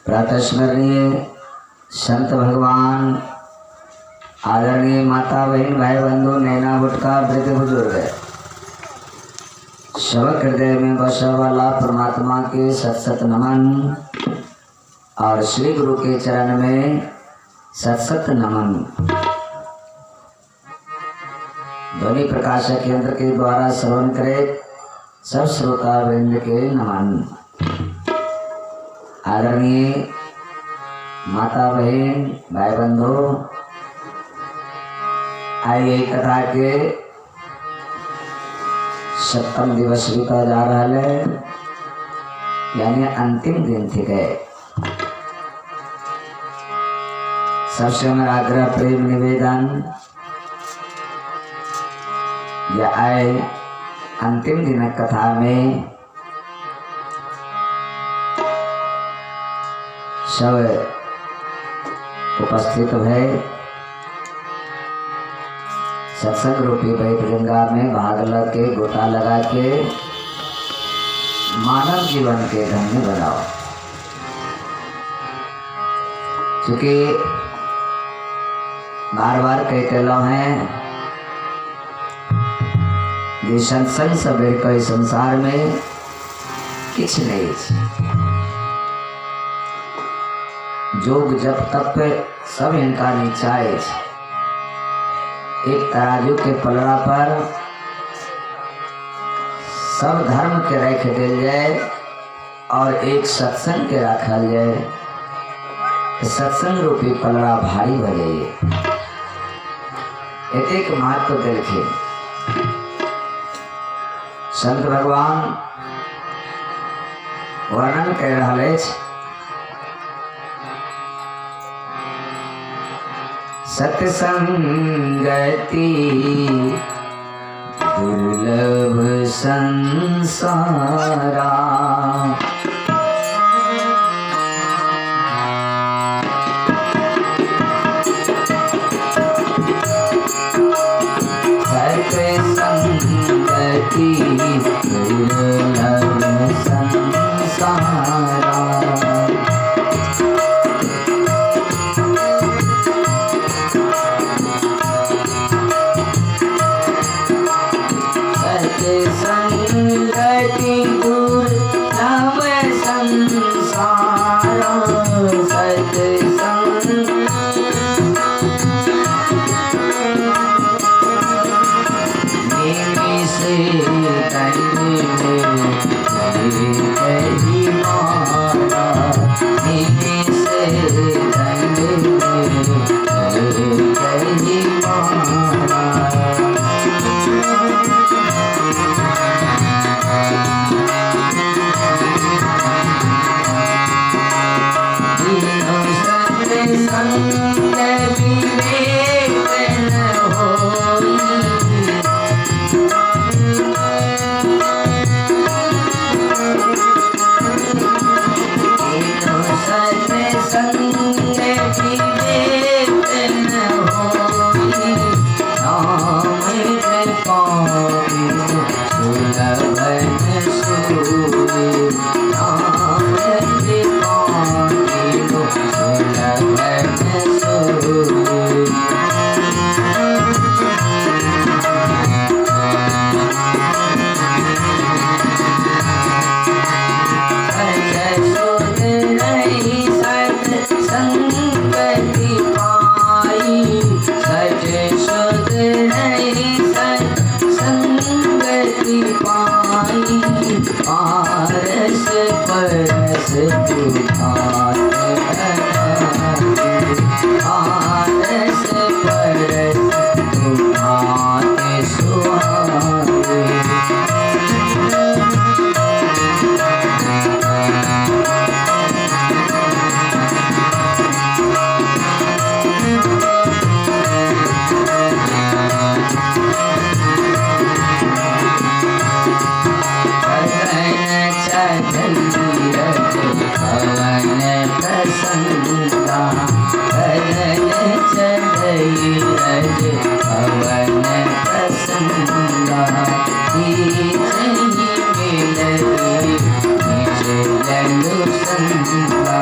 प्रातस्मरणीय संत भगवान, आदरणीय माता बहन भाई बंधु, नैना गुटका वृद्ध बुजुर्ग, सब हृदय में बसा वाला परमात्मा के सत सत नमन और श्री गुरु के चरण में सत सत नमन। ध्वनि प्रकाशक यंत्र के द्वारा श्रवण करे सब श्रोता वृंद के नमन। आदरणीय माता बहन भाई बंधु, आइए कथा के सप्तम दिवस बीता जा रहा है, यानी अंतिम दिन थी गए। सबसे मेरा आग्रह प्रेम निवेदन, यह आए अंतिम दिन कथा में सब उपस्थित है। सत्संग रूपी बैठ गंगा में भाग लग के गोता लगा के मानव जीवन के धन्य बनाओ। क्योंकि बार बार कहते लो हैं कि सत्संग सबेर के संसार में किछ नहीं, जोग जप तप सब इनका नीचा है। एक तराजू के पलड़ा पर सब धर्म के रख दिल जाए और एक सत्संग के रखल जाए, सत्संग रूपी पलड़ा भारी हो जाइए। एक महत्व देखे संत भगवान वर्णन कर रहा है। सत्संगति दुर्लभ संसारा, सत्संगति दुर्लभ संसारा। संगति दुर्लभ संसार, सत्संग निमिष दंड में कही मारा, निमिष दंड में कही मारा। संग विवेक न होई, सत्संग विवेक न होई, नाम पाई सुलभ सोई, नाम पाई सुलभ सोई। संगति पाई सच शुद्ध नहीं, संगति पाई पारस परस पुकार, पारस परस पुकार सुहाए। प्रसन्ना भजन चढ़ई रज भवन प्रसन्ना, मिलई निज ललु संगा।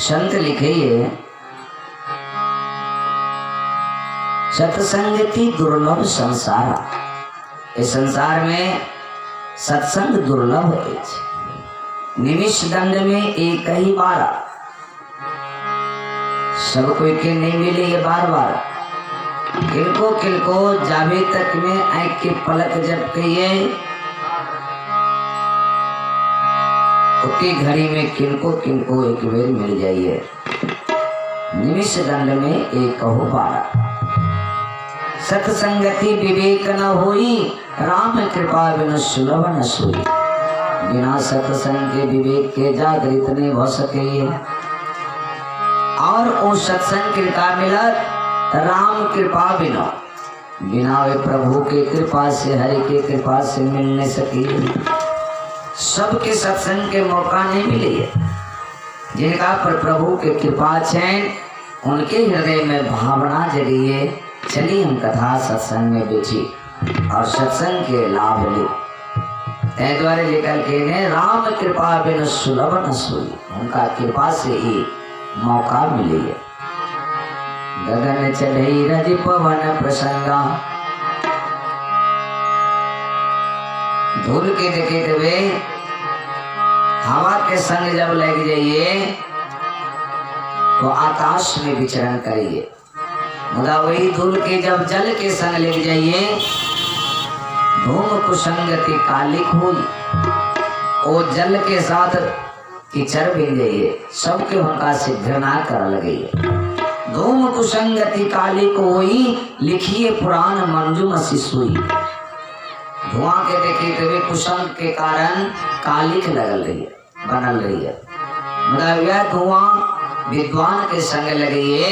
संत लिखिए सत्संगति दुर्लभ संसार। इस संसार में सत्संग दुर्लभ है। निमिष दंड में एक ही बार, सब कोई के नहीं मिले ये बार बार। किनको जावे तक में आँख के पलक जब कहिए उतनी घड़ी में किनको एक बेर मिल जाइए। निमिष दंड में एक हो बार। सत्संगति विवेक न होई, राम कृपा बिन सुलभ न सोई। बिना सत्संग के विवेक के जागृत नहीं हो सके। और उस सत्संग कृपा मिलत राम कृपा बिना वे प्रभु के कृपा से, हरि के कृपा से मिल नहीं सके। सबके सत्संग के मौका नहीं मिले। जिनका पर प्रभु के कृपा चैन, उनके हृदय में भावना जगिए। चलिए हम कथा सत्संग में बैठी और सत्संग के लाभ ले। द्वारे लेकर के ने राम कृपा बिन सुलभ न सोई। उनका कृपा से ही मौका मिले। गगन चढ़ई रज पवन प्रसंगा, धूल के देखे वे हवा के संग जब लग जाइए तो आकाश में विचरण करिए। मुदा वही धूल के जब जल के संग लग जाइए, धूम कुसंगति कालिक हुई। वो जल के साथ कीचड़ बिन जाइए, सबके उनका से घृणा कर लगे। धूम कुसंगति कालिक हुई, लिखिए पुराण मंजूम शिशुई। धुआं के देखे तभी कुसंग के कारण कालिक लगल रही है, बनल रही है। मतलब यह धुआं विद्वान के संग लगे,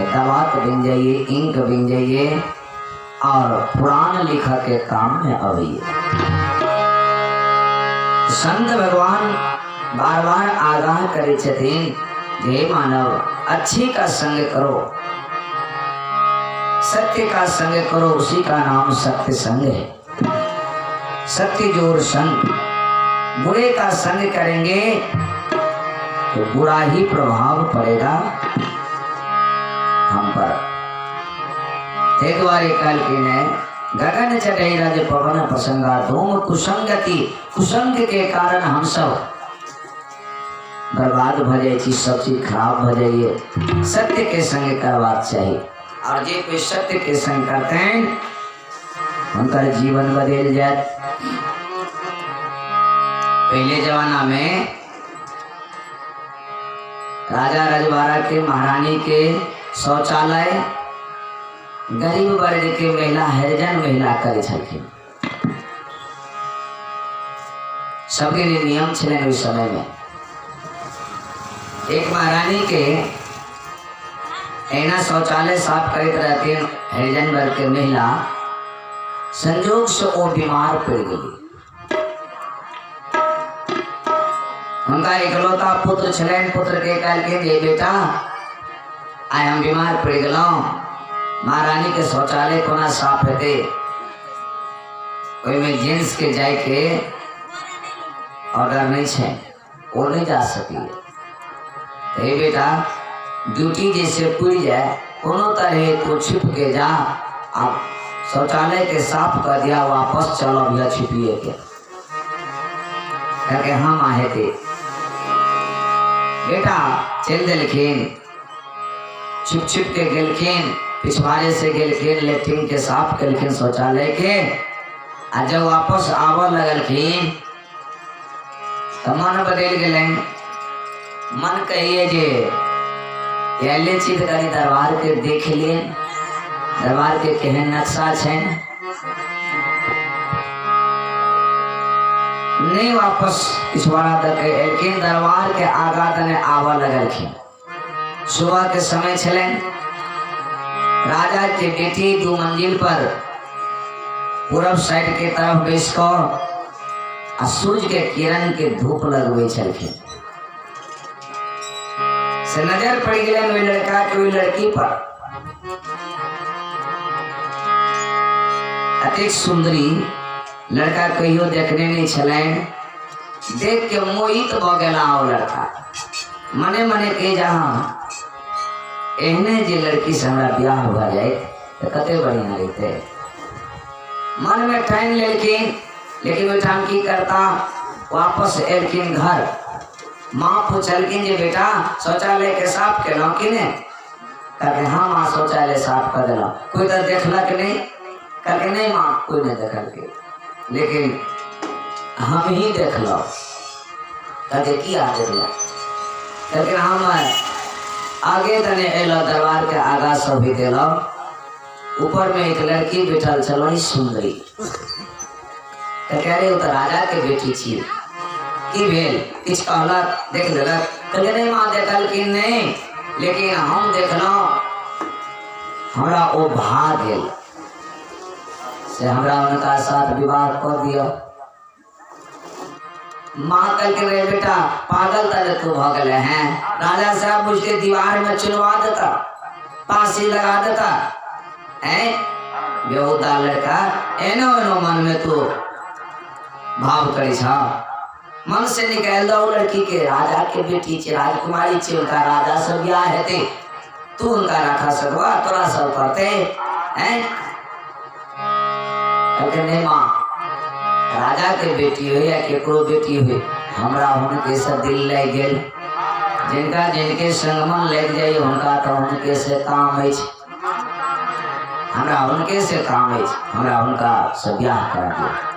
दवात बिन जाइए, इंक बिन जाइए और पुराण लिखा के काम में आइए। संत भगवान बार बार आगाह करे छथिन, हे मानव अच्छी का संग करो, सत्य का संग करो, उसी का नाम सत्य संग है। सत्य जोर संग। बुरे का संग करेंगे तो बुरा ही प्रभाव पड़ेगा हम पर। एक बार कल की ने गगन चढ़ई रज पवन प्रसंगा, धूम कुसंगति। कुसंग के कारण हम सब बर्बाद हो जाए, सब चीज खराब हो जाइए। सत्य के संग करवाक चाहिए। और जे कोई सत्य के संग करते हैं उनका जीवन बदल जाए। पहले जमाना में राजा रजवाड़ा के, महारानी के शौचालय गरीब वर्ग के महिला, हरिजन महिला करे छलखिन। सबके लिए नियम छलन। उस समय में एक महारानी के एना शौचालय साफ करते रहते हरिजन वर्ग के महिला, संजोग से वो बीमार पड़ गई। उनका इकलौता पुत्र छलन। पुत्र के कल के बेटा आए हम बीमार पड़ गलौं, महारानी के शौचालय को ना साफ है, कोई में जेंट्स के जाए के ऑर्डर नहीं है, वो नहीं जा सकी। हे बेटा ड्यूटी जैसे पूरी जाए, कोनो तरह तो छिप के जा, आप शौचालय के साफ कर दिया, वापस चलो भैया छिपिए के। करके हम आए थे। बेटा चल दिलखिन, छिप के गेलखिन, पिछवाड़े से गेलखिन, लेट्रिन के साफ कलखिन शौचालय के। आ जब वापस आवर लगलखिन तो मन बदल गए। मन कहिए जे पहले चीज करी दरबार के देख लिए, दरबार के केहन नक्शा छे। नहीं वापस पिछवाड़ा तक लेकिन दरबार के आगा तने आवा लगलखिन। सुबह के समय छले। राजा के बेटी 2 मंजिल पर पूरब साइड के तरफ बैस कर सूर्य के किरण के धूप लगवे छलखिन। से नजर पड़ गए वही लड़का के वही लड़की पर। अति सुंदरी लड़का कहियो देखने नहीं छलन। देख के मोहित भ गेला ओ लड़का। मने मने के जहाँ एहने जे लड़की से हमारा ब्याह हुआ जाए तो कते बढ़िया रहते। मन में ठान लेकिन वो ठान की करता वापस एलकिन घर। माँ पूछलकिन जे बेटा शौचालय के साफ केलो कि ने? कहते हाँ माँ शौचालय साफ कर दिला। कोई तो देखलक नहीं? कहते नहीं माँ कोई नहीं देखल के, लेकिन हम ही देख लो। कहते किया देखला? कहते हम आगे तने एलो दरबार के आगा सब भी देलो। ऊपर में एक लड़की बैठल चलो सुंदरी। कहते अरे वो तो राजा के बेटी छी की भेल? किछ कहलक देख लेलक? कहते नहीं माँ देखल कि नहीं, लेकिन हम देखलो हमरा ओ भाग गेल से हमरा उनका साथ विवाह कर दिया। माँ कल के रे बेटा पागल तरह तू भ गए हैं। राजा साहब मुझे दीवार में चुनवा देता, फांसी लगा देता है। बेहुदा लड़का एनो एनो मन में तू भाव करी छा। मन से निकाल दो लड़की के। राजा के बेटी छे, राजकुमारी छे, उनका राजा से ब्याह हेते, तू उनका रखा सकवा तोरा सब करते हैं। नहीं माँ राजा के बेटी हो या केकरो बेटी हो, हमरा उनके से दिल लग गेल। जिनका जिनके संगमन लग जाए उनका तो उनके से काम है, हमरा उनके से काम है, हमरा उनका से ब्याह करा दिया।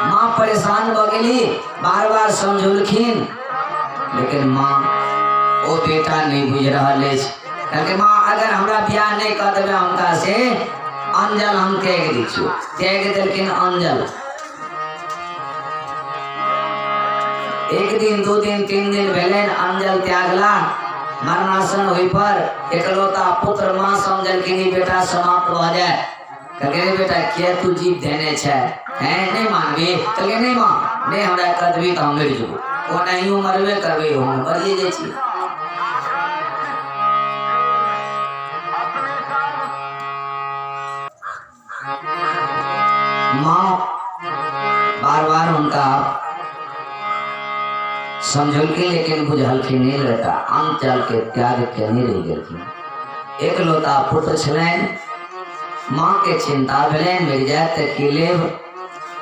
माँ परेशान हो गई, बार बार समझौलखिन, लेकिन माँ वो बेटा नहीं बुझ रहा है। क्योंकि माँ अगर हमरा ब्याह नहीं कर देवे उनका से अंजल हम त्याग दीचु। त्याग दिलखिन अंजल। एक दिन दो दिन तीन दिन भेलन अंजल त्यागला। मरणासन हुई पर एकलौता पुत्र माँ समझलखिन बेटा समाप्त हो जाए। कहे बेटा क्या तू जीव देने छे हैं? नहीं मानबी? कहे नहीं माँ नहीं हमरा कदबी तो हम मर जबो। वो नहीं मरबे करबे हम मरिए जाय छी। माँ बार बार उनका समझलखिन, लेकिन बुझलखिन नहीं रहता। अंचल के त्याग के नहीं रह गेलखिन। एक लौता पुत्र छलन। माँ के चिंता भेलन मिल जाए तो की लेब।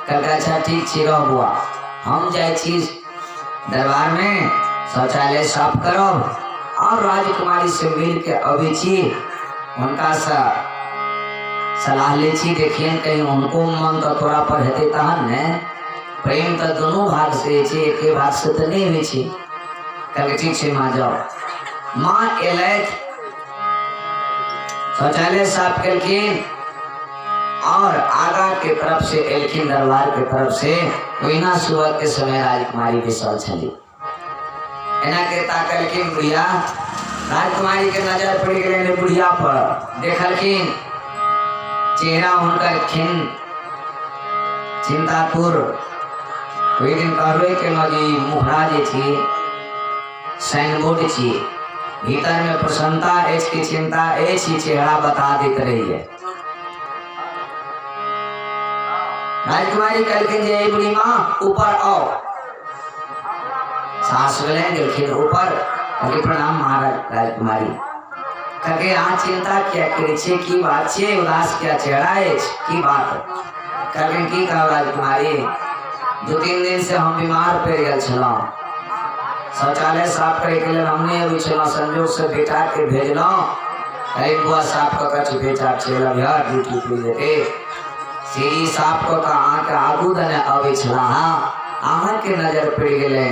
कहलक अच्छा ठीक छी रह बुआ, हम जाय छी दरबार में शौचालय साफ करब और राजकुमारी से मिल के अभी छी, उनका सा सलाह ले छी। देखिए कहीं उनको मन तो तोरा पर हेते तहन ने। प्रेम तो दोनों भाग से छे, एक भाग से तो नहीं हुई छी। कहलक ठीक छे माँ जाओ। माँ एलैथ, शौचालय साफ केलखिन और आगा के तरफ से एलखिन दरबार के तरफ से। ओहिना सुबह के समय राजकुमारी बैसल छली। एना के ताकलखिन बुढ़िया। राजकुमारी के नजर पड़ गेलै बुढ़िया पर। देखलखिन चेहरा उनका खिन चिंतातुर। कोई दिन कहबे के जी मुखरा जे छी साइन बोर्ड छी, भीतर में प्रसन्नता एच की चिंता एच ही चेहरा बता देते रही है। राजकुमारी कहलखिन जे बुढ़ी माँ ऊपर आओ। सास गेलखिन ऊपर। प्रणाम महाराज। राजकुमारी कहे आ चिंता क्या करे छे? की बात छे? उदास क्या चेहरा है? की बात? कहे की कहो राजकुमारी, दो तीन दिन से हम बीमार पड़ गए छलो। शौचालय साफ करे के लिए हमने अभी छलो, संजोग से बेटा के भेजलो। कहीं बुआ साफ कर के बेटा चला गया ड्यूटी पे जेते। सीढ़ी साफ कर के आके आगू दने अभी छला। आहां के नजर पड़ गेले,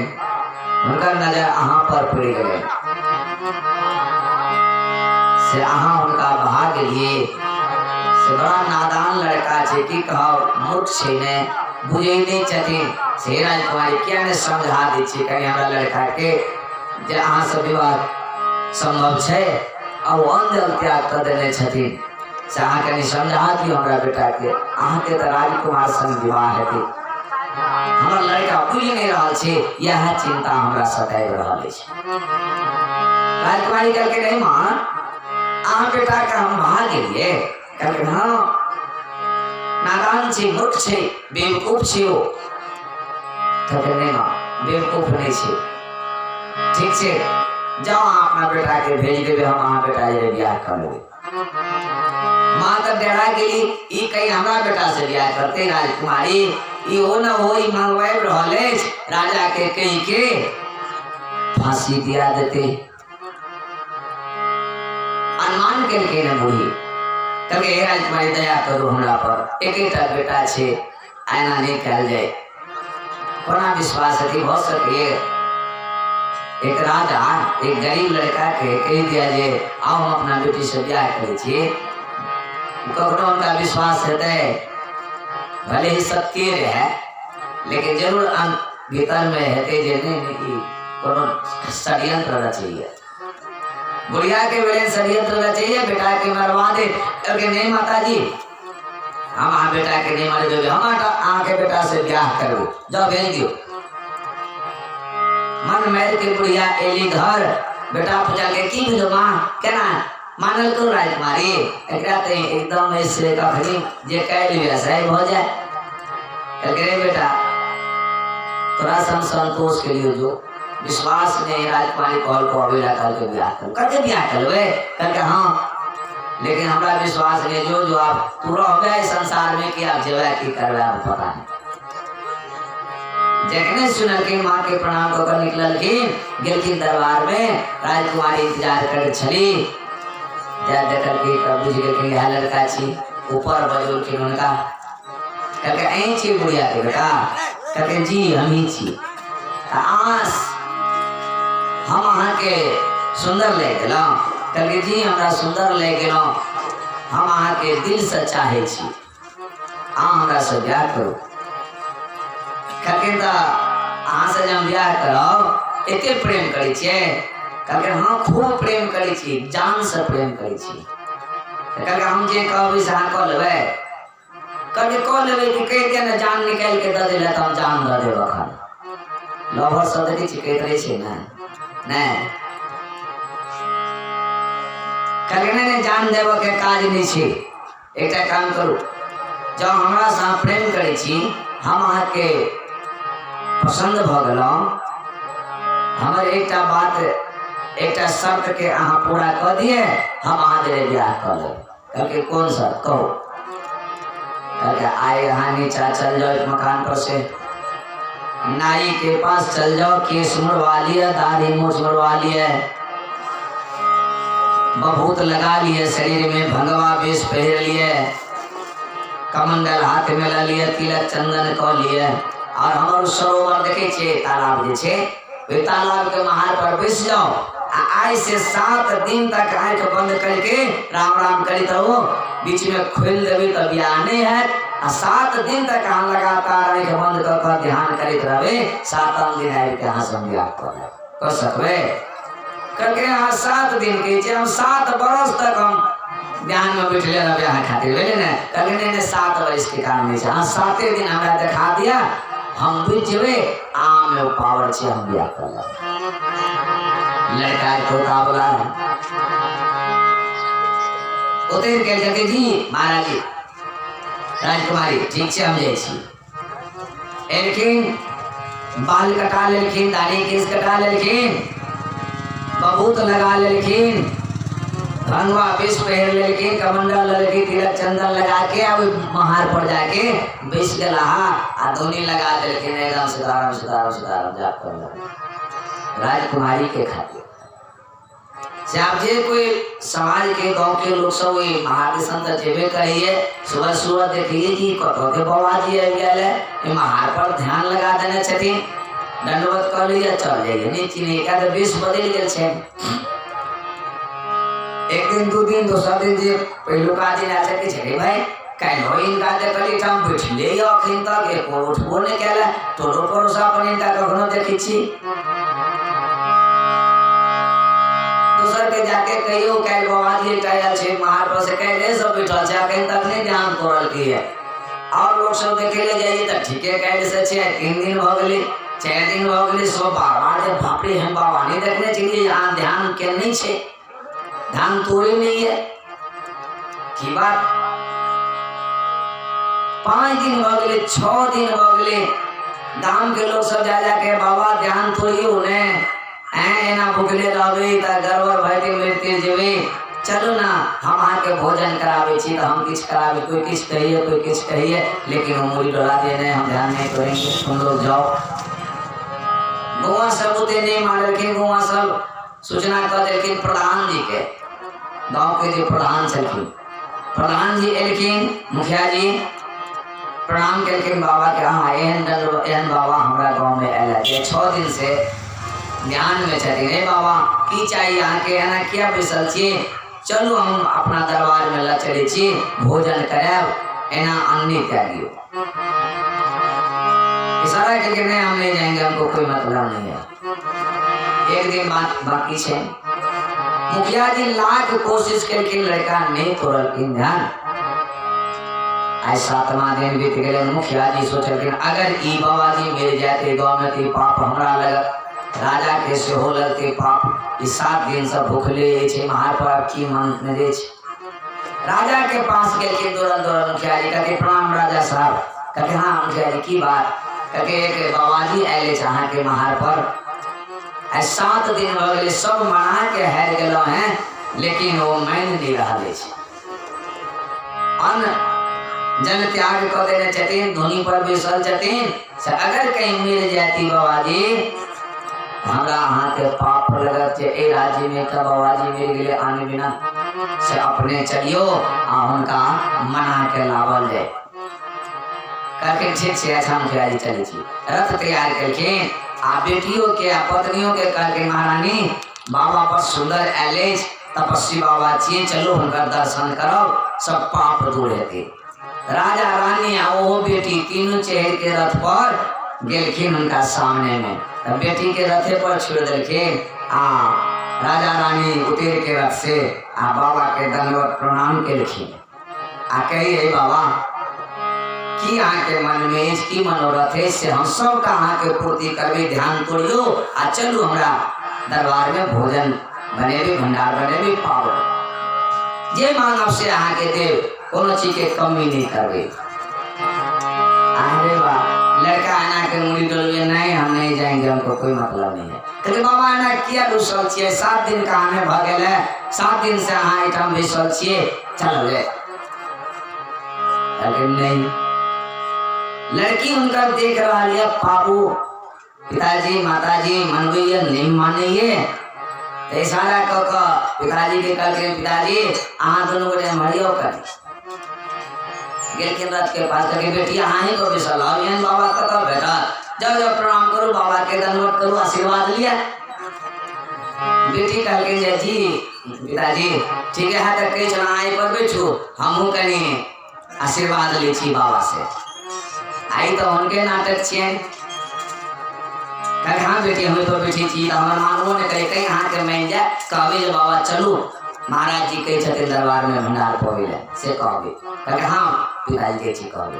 उनका नजर आहां पर पड़ गेले से आहा उनका भाग लिए से बड़ा नादान लड़का छे। की कहो मूर्ख छे ने, बुझे नहीं छथिन से। राजकुमारी क्या ने समझा दी छे कहीं हमरा लड़का के जे अहाँ से विवाह संभव छे और अंजल त्याग कर देने छथिन से अहाँ कहीं समझा दियो हमरा बेटा के। अहाँ के तो राजकुमार संग विवाह हेतै, हमर लड़का बुझ नहीं रहा छे, यह चिंता हमरा सताए रहल छे। राजकुमारी कहलकै नहीं माँ अहाँ बेटा के हम भाग गेलिए। कहलकै हाँ नादान छे, मूर्ख छे, बेवकूफ छे। वो कहलकै नहीं माँ बेवकूफ नहीं छे, ठीक से जाओ अपना बेटा के भेज देवे, हम वहां बेटा जे ब्याह कर लेवे। माँ तक डेरा गेली, ई कहीं हमरा बेटा से ब्याह करते राजकुमारी, ई हो न हो, ई मंगवाए रहले राजा के कहीं के फांसी दिया देते। अनुमान के न बूढ़ी कहे हे राजकुमारी दया करू हमरा पर, एकेटा बेटा छे, आना नहीं कल जाए। कोना विश्वास है हो सके एक राजा एक गरीब लड़का के कह दिया जे आओ हम अपना बेटी से ब्याह करे छी, ककरो उनका विश्वास हेतै, भले ही सत्य रहे लेकिन जरूर भीतर में हेतै जे नहीं कोनो षड्यंत्र रचिए। बुढ़िया के बेले षड्यंत्र रचिए, बेटा के मरवा दे करके नहीं माता जी हम आ बेटा के नहीं मारे देवे, हम आके बेटा से ब्याह करो, जाओ भेज दियो। मन मैल के बुढ़िया एली घर, बेटा पूछा के की भेलो माँ केना मानल को राजकुमारी, एकरा ते एकदम ऐसे कखनी जे कह लिया सही हो जाए। कहके बेटा तोरा सम संतोष के लिए जो विश्वास ने राजकुमारी कॉल को अबेला करके ब्याह कर करके ब्याह करवे, कहके हाँ लेकिन हमरा विश्वास ने जो जो आप तू रहबे संसार में कि आप जेबे की करबे आप पता नहीं। जखने सुनलखिन माँ के प्रणाम कर निकललखिन, गेलखिन दरबार में, राजकुमारी इंतजार कर छली, जा देखल के कब बुझ गेलखिन यह लड़का छी, ऊपर बजोलखिन उनका, कहके ऐ छी बुढ़िया के बेटा, कहके जी हम ही छी, आस हम अहाँ के सुंदर ले गेलौं, कहके जी हमरा सुंदर ले गेलौं, हम अहाँ के दिल से चाहे छी, आ हमरा से ब्याह करू। कहके त अहाँ से जब ब्याह करब एते प्रेम करे छियै, कहके हाँ खूब प्रेम करे छी, जान से प्रेम करे छी। कहके हम जे कहबै से अहाँ कऽ लेबै, कहके कऽ लेबै कि कहि दे न जान निकाल के दऽ देला त हम जान दऽ देब। अखन लवर सब देखै छी कहैत रहै छै ना नहीं, कहके नहीं जान देब के काज नहीं छै, एकटा काम करू, जब हमरा से प्रेम करे छी, हम अहाँ के पसंद भ गेलौं, हमर एकटा बात एकटा शर्त के अहाँ पूरा कर दिए, हम अहाँ दे ब्याह कर लेब। कहके कौन शर्त कहो, कहके आए यहाँ नीचा चल जाओ एक मकान पर से, नाई के पास चल जाओ, केस मुड़वा लिया, दाढ़ी मूछ मुड़वा लिया, बभूत लगा लिए, शरीर में भंगवा वेश पहन लिए, कमंडल हाथ में ला लिए, तिलक चंदन क लिए, और हमारे सरोवर देखे छे तालाब जे छे, वे तालाब के महार पर बैस जाओ, आज से 7 दिन तक आंख बंद करके राम राम करित रहो, बीच में खोल देवी तो ब्याह नहीं है, 7 दिन तक हम लगातार आंख बंद कर ध्यान करित रहे, 7 दिन आए के यहाँ से ब्याह कर सकवे। करके यहाँ 7 दिन के हम 7 बरस तक हम ध्यान में बैठले रह ब्याह खातिर बोले ना, कहले ने 7 वर्ष के काम नहीं, हाँ 7 दिन हमरा दिखा दिया, हम बुझ जेबे आम में पावर छे, हम ब्याह कर लड़का तोता बोला उतर के जगे जी महाराज जी राजकुमारी ठीक से हम जाए छी, लेकिन बाल कटा लेलखिन, दाढ़ी केस कटा लेलखिन, बबूत लगा लेलखिन, भंगवा विष पहन लेलखिन, कमंडल लेलखिन, तिलक चंदन लगा के अब महार पर जाके विष गला आ धोनी लगा देलखिन, एकदम सीताराम सीताराम सीताराम जाप कर राजकुमारी के खातिर से आप जे कोई समाज के गांव के लोग सब वही महार संत जेबे करिए, सुबह सुबह देखिए जी कतो के बाबा जी आ गए महार पर ध्यान लगा देने छथिन, दंडवत कर लिया चल जाइए, नहीं चिन्ह का तो विष बदल गए छे। एक दिन 2 दिन दोसरा दिन जे पहिलुका दिन आ सके छे भाई काल्हि इनका देखली हम बैठले अखन तक एक उठबो नहीं कैला, तोरो परोसा अपन इनका कखनो देखी छी, दोसर के जाके कहियो काल्हि बाबा जी आयल छे महार पर से काल्हि सब बैठल छे, अखन तक नहीं ध्यान करल की है, और लोग सब देखे ले जाइए तो ठीके काल्हि से छे 3 दिन भ गेलै 4 दिन भ गेलै, सब बार जे भापड़ी हम बाबा नहीं देखने चाहिए, यहाँ ध्यान के नहीं छे, ध्यान तोड़े नहीं है की बात। 5 दिन भ गेलै 6 दिन भ गेलै, गांव के लोग सब जा जाके बाबा ध्यान तोड़िए उन्हें एना भूखले रहबे त गड़बड़ भय के मृत्यु जेबे। चलो ना हम आके भोजन करावे छी, तो हम किछ करावे, कोई किछ कहिए कोई किछ कहिए, लेकिन वो मुड़ी डोला दे रहे, हम ध्यान नहीं करेंगे, तुम लोग जाओ। गौवा सब उते नहीं मान रखे, गौवा सब सूचना कर देलखिन प्रधान जी के, गांव के जो प्रधान छलखिन, प्रधान जी एलखिन, मुखिया जी प्रणाम केलखिन बाबा के। हाँ एहन बाबा हमारा गांव में आयल है, 6 दिन से ध्यान में छथिन। हे बाबा की चाहिए अहाँ के, एना किया बैसल छी, चलू हम अपना दरबार में ला चले छी, भोजन कराब, एना अन्नी त्यागियो। इशारा करके नहीं, हम नहीं जाएंगे, हमको कोई मतलब नहीं है। एक दिन बाकी है। मुखिया जी लाख कोशिश करके लड़का नहीं तोड़लखिन ध्यान। आज 7वां दिन बीत गए। मुखिया जी सोचलखिन अगर ई बाबा जी मिल जाते गाँव में तो पाप हमरा लगत, राजा के से हो लगते पाप। इस 7 दिन से भूखले छे, महापाप की मन दे छे। राजा के पास गए के दौड़ल मुखिया जी कहते प्रणाम राजा साहब। कहते हाँ मुखिया जी की बात। कहते एक बाबा जी आये चाह के महार पर, 7 दिन हो गए, सब मना के हार गए हैं, लेकिन वो मान नहीं रहा है। अन्न जन त्याग कर देने छथिन, धुनी पर बैसल छथिन। अगर कहीं मिल जाती बाबा जी, हमरा अहाँ के पाप लगत ए राज्य में का बाबा जी मिल गए आने बिना से अपने चलियो आ उनका मना के लावल जाए। करके ठीक से अच्छा मुखिया जी चली थी, रथ तैयार करके आ बेटियों के आ पत्नियों के करके महारानी बाबा पर सुंदर एलेज तपस्वी बाबा चाहिए, चलो उनका दर्शन करो, सब पाप दूर है। राजा रानी आ वो बेटी तीनों चेहरे के रथ पर गेलखिन उनका सामने में। बेटी के रथे पर छोड़ देलखिन, राजा रानी उतर के रथ से बाबा के दंडवत प्रणाम केलखिन। कही बाबा की अहाँ के मन में इसकी मनोरथ है से हम सब का अहाँ के पूर्ति करबे, ध्यान तोड़ियो आ चलू हमरा दरबार में भोजन बनेबे, भंडार बनेबे, पावो जे मांगब से अहाँ के देव, कोनो चीज के कमी नहीं करबे। अरे वाह, लड़का आना के मुड़ी डोलवे नहीं, हम नहीं जाएंगे, हमको कोई मतलब नहीं है। कहते बाबा आना किया दूसर छिए, 7 दिन का हमें भगल है, 7 दिन से अहाँ एठाम बैसल छिए, चल ले। लेकिन नहीं, लड़की उनका देख रहा है, बाबू पिताजी माताजी मनबैया नहीं मानिए, तो इशारा कह पिताजी के कहते पिताजी अहाँ दोनों गोटे मरियो कर रथ के पास करके बेटी हाँ ही को बिसल बाबा कतल बेटा, जाओ जाओ प्रणाम करो, बाबा के दंडवत करो, आशीर्वाद लिया। बेटी कह के जी पिताजी ठीक है, तक कई चला आई पर बैठू, हमहू कनी आशीर्वाद ले छी बाबा से। आई तो उनके नाटक छे, कहे हाँ बेटी हमें तो बैठी थी, हमारे मानवों ने कहे कहीं हाँ के मान जाए, कहबे बाबा चलू महाराज जी कही छे दरबार में भंडार पवेले से कहबे। कहे हाँ पिताजी के छी कहबे।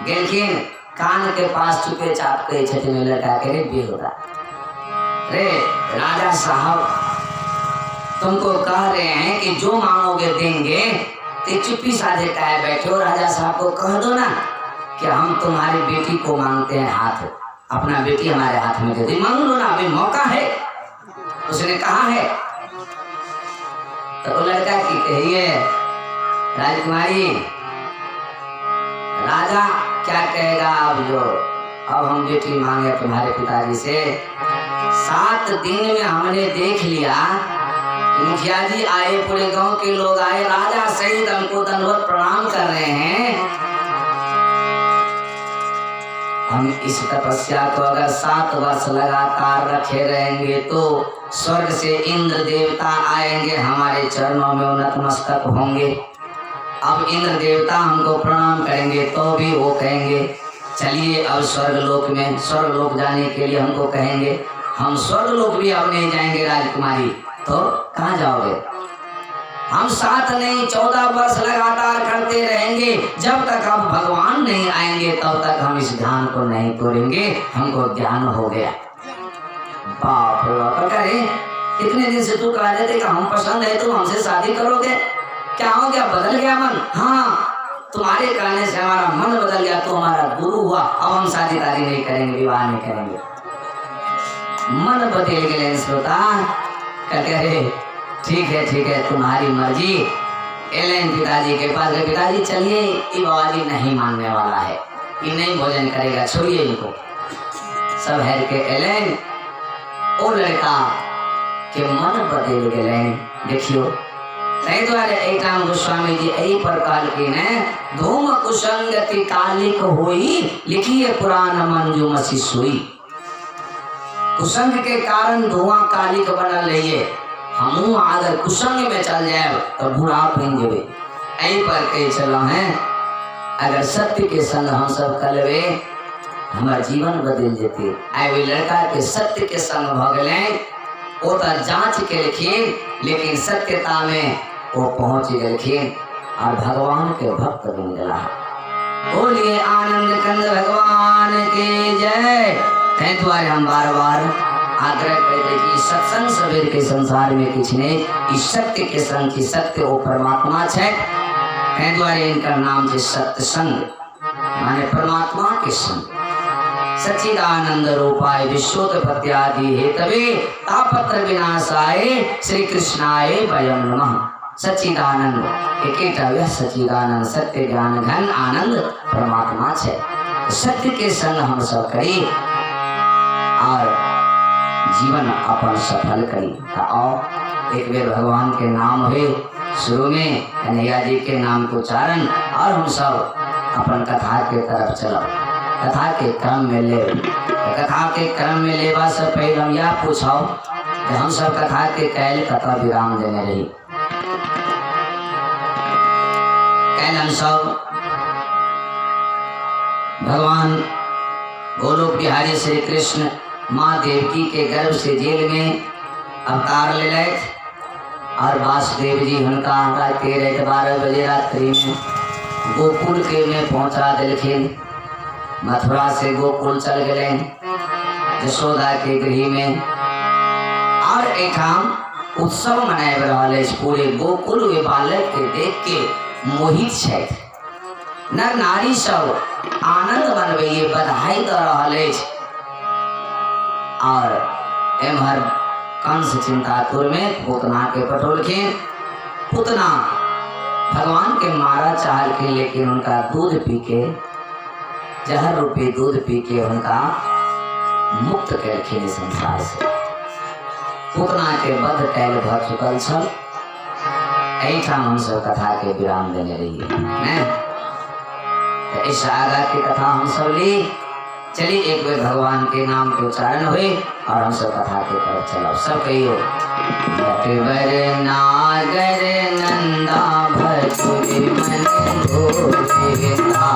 गेलखिन कान के पास चुपे चाप कही छे लड़का के रे बेहुदा, रे राजा साहब तुमको कह रहे हैं कि जो मांगोगे देंगे, तो चुप्पी साधे कहे बैठो। राजा साहब को कह दो ना कि हम तुम्हारी बेटी को मांगते हैं, हाथ अपना बेटी हमारे हाथ में दे दे, मांग लो ना, अभी मौका है। उसने कहा है तो लड़का की कहिए राजकुमारी, राजा क्या कहेगा अब, जो अब हम बेटी मांगे तुम्हारे पिताजी से। 7 दिन में हमने देख लिया कि मुखिया जी आए, पूरे गांव के लोग आए, राजा सहित हमको दंडवत प्रणाम कर रहे हैं। हम इस तपस्या को अगर 7 वर्ष लगातार रखे रहेंगे तो स्वर्ग से इंद्र देवता आएंगे, हमारे चरणों में नतमस्तक होंगे। अब इंद्र देवता हमको प्रणाम करेंगे तो भी वो कहेंगे चलिए अब स्वर्गलोक में, स्वर्गलोक जाने के लिए हमको कहेंगे। हम स्वर्गलोक भी अब नहीं जाएंगे राजकुमारी, तो कहाँ जाओगे? हम 7 नहीं 14 वर्ष लगातार करते रहेंगे, जब तक हम भगवान नहीं आएंगे तब तक हम इस ध्यान को नहीं तोड़ेंगे। हमको ध्यान हो गया। बाप रे बाप, करे इतने दिन से तू कह देते कि हम पसंद है, तुम हमसे शादी करोगे, क्या हो गया? बदल गया मन? हाँ, तुम्हारे कहने से हमारा मन बदल गया, तो हमारा गुरु हुआ, अब हम शादी नहीं करेंगे, विवाह नहीं करेंगे। मन बदल गए श्रोता। कहते अरे ठीक है तुम्हारी मर्जी। एलेन पिताजी के पास गए, पिताजी चलिए, ये बाबाजी नहीं मानने वाला है, ये नहीं भोजन करेगा, छोड़िए इनको। सब है के एलेन और लड़का के मन बदल गए। देखियो तै द्वारे एकाम गोस्वामी जी यही प्रकार की ने धूम कुसंगति कालिक होई, लिखिए पुराण मंजू मसी सोई। कुसंग के कारण धुआं कालिक बना लिए, हम अगर कुसंग में चल जाए तो बुरा पेंगे। यही पर कह चलो हैं, अगर सत्य के संग हम सब कलवे हमारा जीवन बदल जेते। आए वे लड़का के सत्य के संग भगले, वो तो जांच के लिखिन, लेकिन सत्यता में वो पहुंच गए और भगवान के भक्त बन गया। बोलिए आनंद कंद भगवान के जय। तै द्वारे हम बार बार आग्रह करते कि सत्संग सवेर के संसार में किछ नहीं, इस सत्य के संग की सत्य वो परमात्मा है। तै द्वारे इनका नाम है सत्संग, माने परमात्मा के संग। सच्चिदानंद रूपाय विश्वोत्पत्त्यादि हेतवे तापत्र विनाशाय श्री कृष्णाय वयं नमः। सच्चिदानंद एक सच्चिदानंद सत्य ज्ञान घन आनंद परमात्मा है। सत्य के संग हम सब करी और जीवन अपन सफल करी। और एक बेर भगवान के नाम हुए, शुरू में कन्हैया जी के नाम को उच्चारण, और हम सब अपन कथा के तरफ चलो। कथा के क्रम में ले, कथा के क्रम में लेवा से पहले हम यह पूछो कि हम सब कथा के कैल कथा विराम देने रही। कैल हम सब भगवान गोलोक बिहारी श्री कृष्ण माँ देवकी के गर्भ से जेल में अवतार ले गए और वासुदेव जी उनका 13-12 बजे रात्रि में गोकुल के में पहुंचा दिलखिन। मथुरा से गोकुल चल गए यशोदा के गृह में, और एक उत्सव मनाए रहा। पूरे गोकुल वे बालक के देख के मोहित है। नर नारी सब आनंद मनबे बधाई दे रहा। और एमहर कंस चिंतातुर में पूतना के पटोलखिन। पूतना भगवान के मारा चाह के, लेकिन उनका दूध पी के, जहर रूपी दूध पी के उनका मुक्त कर संसार से। पूतना के बद कैल भ चुकल छल। एठाम हम सब कथा के विराम देने रहिए। तो इस आगा की कथा हम सब ली। चलिए एक बार भगवान के नाम के उच्चारण हुए और हम सब कथा के तरफ चलो। सब कहियो नटवर नागर नंदा भटुरी मन गोरेता।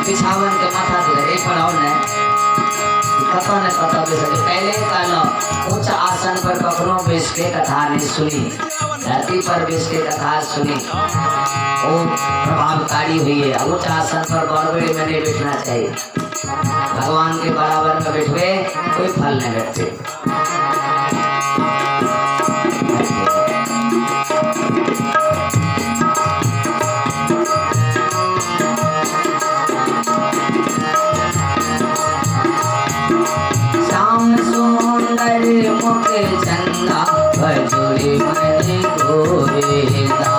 पिछावन के माथा धरे पड़ाओ ने कथा ने कथा बेस पहले काल उच्च आसन पर कखनो बेस के कथा ने सुनी, धरती पर बेस के कथा सुनी, वो प्रभावकारी हुई है। उच्च आसन पर बड़बड़ी में नहीं बैठना चाहिए। भगवान के बराबर में बैठे कोई फल नहीं बैठते। मुख चंदा भजोरी मन गोरेदा।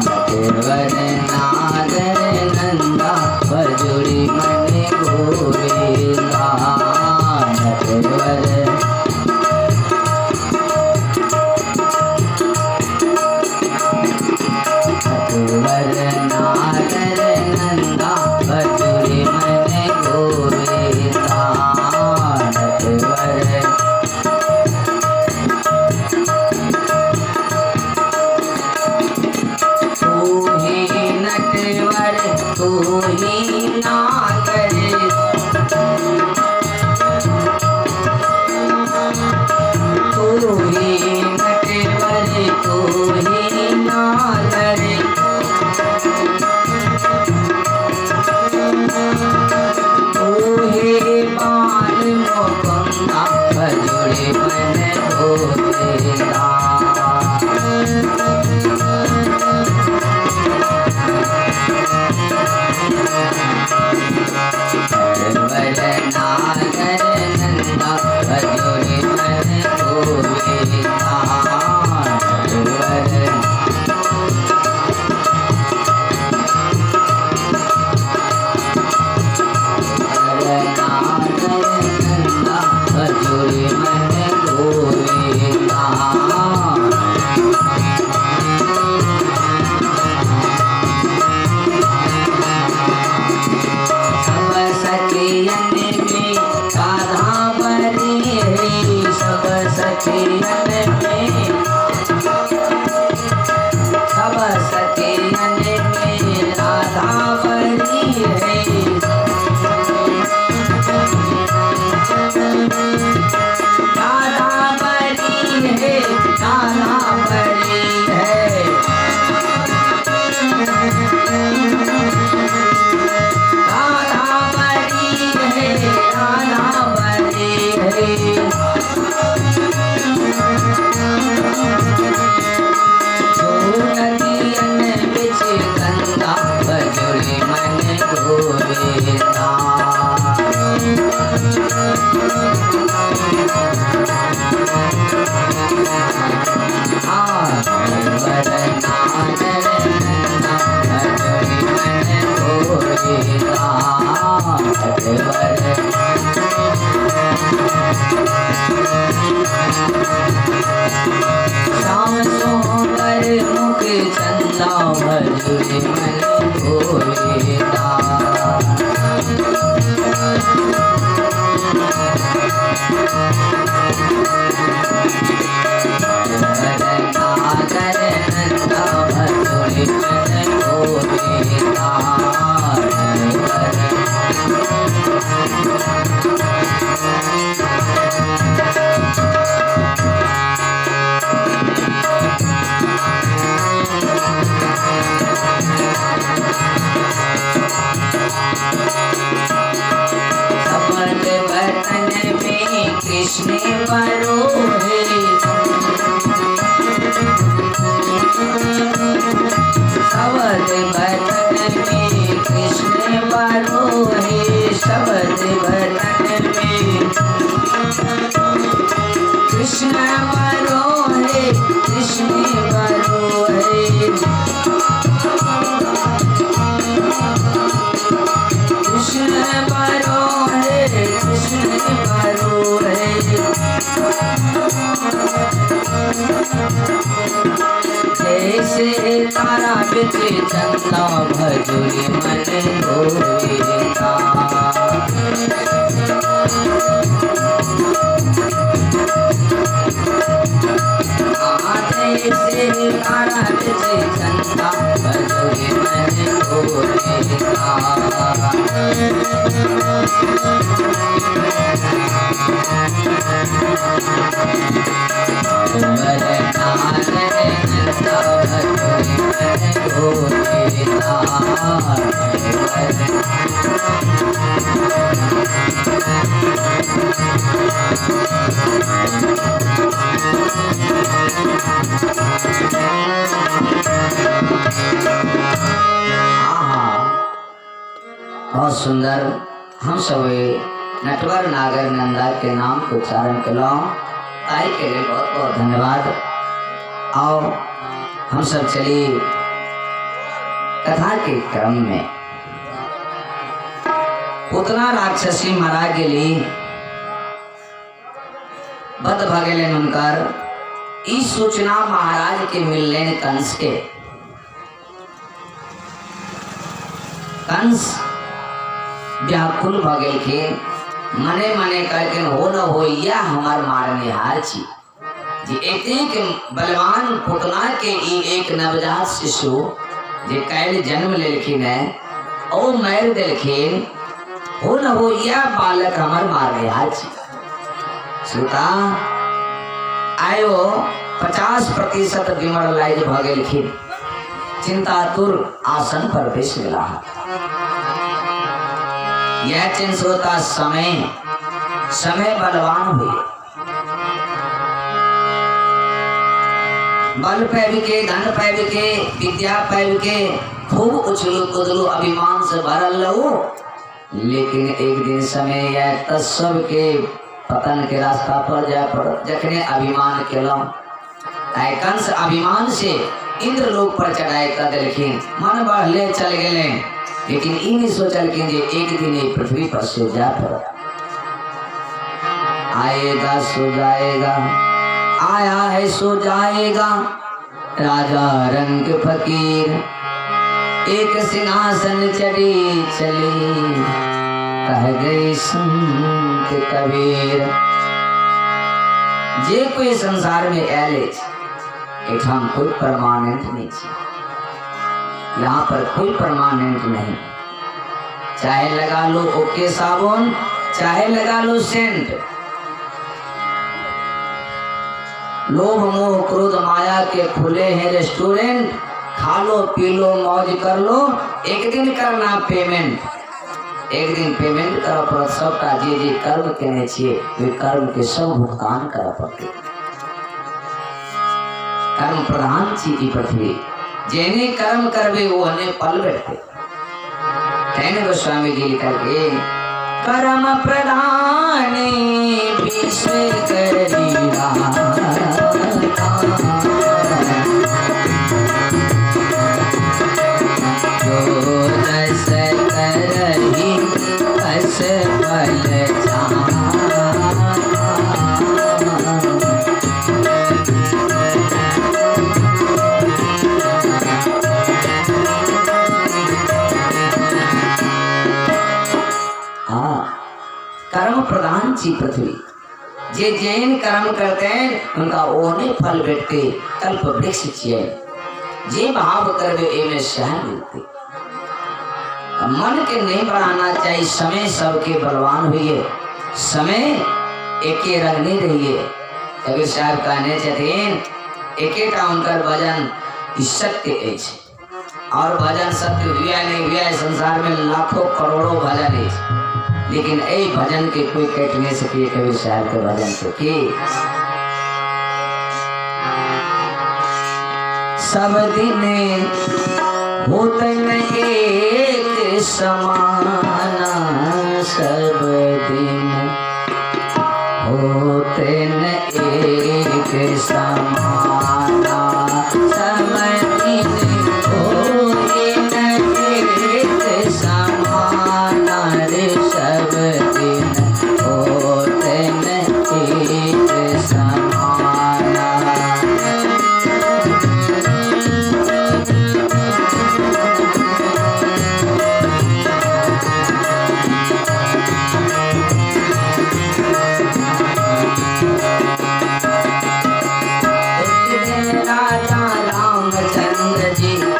नटवर नागर नंदा भजोरी मन गोरेदा। नटवर कृष्ण बरो है शब्द बदन में कृष्ण बरो है शब्द बदन में कृष्ण बरो है कृष्ण बरो है कृष्ण बरो है कृष्ण बरो है जैसे तारा बिच चंदा भजुरी मन होता जैसे तारा बिच चंदा भजुरी मन होता बहुत सुंदर। हम सब नटवर नागर नंदा के नाम को उच्चारण करो ताई के लिए बहुत बहुत धन्यवाद। आओ हम सब चलिए कथा के क्रम में। पूतना राक्षसी मारा गेली बद भगेले उनकर ई सूचना महाराज के मिलने कंस के। कंस व्याकुल भगेल के मने मने करके हो न हो या हमार मारने हार छी जी एक बलवान पुतना के एक नवजात शिशु जे कैल जन्म लेलखिन है और मार देलखिन हो न हो या बालक हमार मारने हार छी। श्रोता आयो 50% डिमोरलाइज भ गेलखिन चिंतातुर आसन पर बैस गेला। यह चिन्ह श्रोता समय बलवान हुए बल पैब के धन पैब के विद्या पैब के खूब उछलू कुदलू अभिमान से भरल लहू। लेकिन एक दिन समय यह तस्व के पतन के रास्ता पर जा पड़ जखने अभिमान केलम कंस अभिमान से इंद्र लोक पर चढ़ाई कर देलखिन मन बढ़ले चल गेले। लेकिन ई नहीं सोचल कि एक दिन ये पृथ्वी पर से जा पड़ आएगा सो जाएगा आया है सो जाएगा राजा रंग फकीर एक सिंहासन चढ़ी चली कह गए संत कबीर। जे कोई संसार में ऐले हम कोई परमानेंट नहीं है। यहाँ पर कोई परमानेंट नहीं। चाहे लगा लो ओके साबुन चाहे लगा लो सेंट। लोभ मोह क्रोध माया के खुले हैं रेस्टोरेंट। खा लो पी लो मौज कर लो एक दिन करना पेमेंट। एक दिन पेमेंट कर पड़त सबका जे जे कर्म केने छिए वे कर्म के सब भुगतान कर पड़ते। कर्म प्रधान छी ई पृथ्वी जेने कर्म करबे वो हने फल बैठते। कहने गोस्वामी जी लिखा के कर्म प्रधान विश्व करीरा जो दस करही बस फल कर्म प्रधान ची पृथ्वी जे जैन कर्म करते हैं उनका ओने फल भेटते कल्प वृक्ष छिए जे भाव करवे एमे सह मिलते। मन के नहीं बढ़ाना चाहिए, समय सबके बलवान हुई समय एके रंग नहीं रहिए। कबीर साहब कहने छथिन एकेटा उनकर भजन सत्य है और भजन सत्य हुआ नहीं हुआ संसार में लाखों करोड़ों भजन है, लेकिन ए भजन के कोई कट नहीं सके कबीर साहब के भजन को कि सब दिन होते न एक समाना, सब दिन होते न एक समाना, सब दिन होते न एक समाना रे, सब दिन होते न एक समाना।